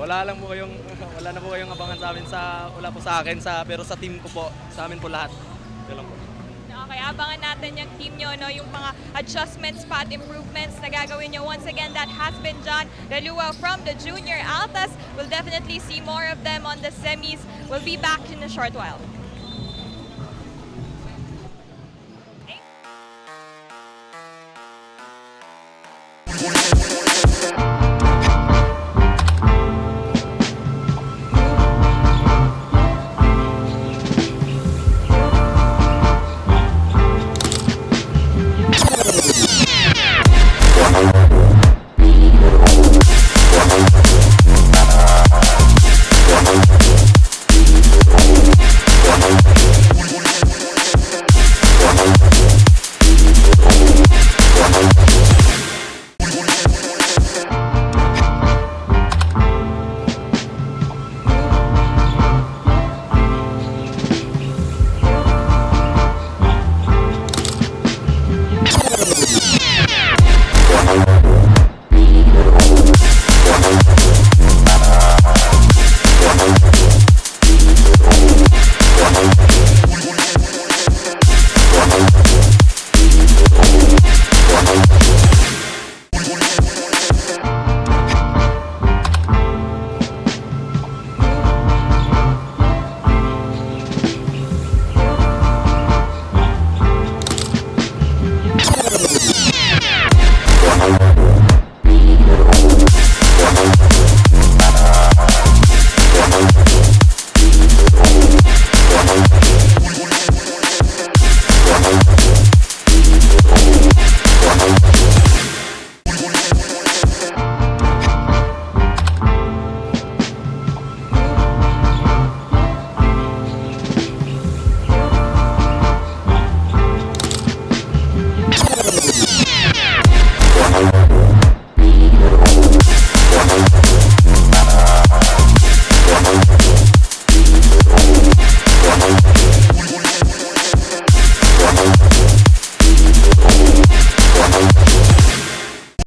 Wala na po kayong abangan sa amin wala po sa akin pero sa team ko po, sa amin po lahat. Yun lang po. Okay, abangan natin yung team nyo, no? Yung mga adjustments pa at improvements na gagawin nyo. Once again, that has been John Galua from the Junior Altas. We'll definitely see more of them on the semis. We'll be back in a short while.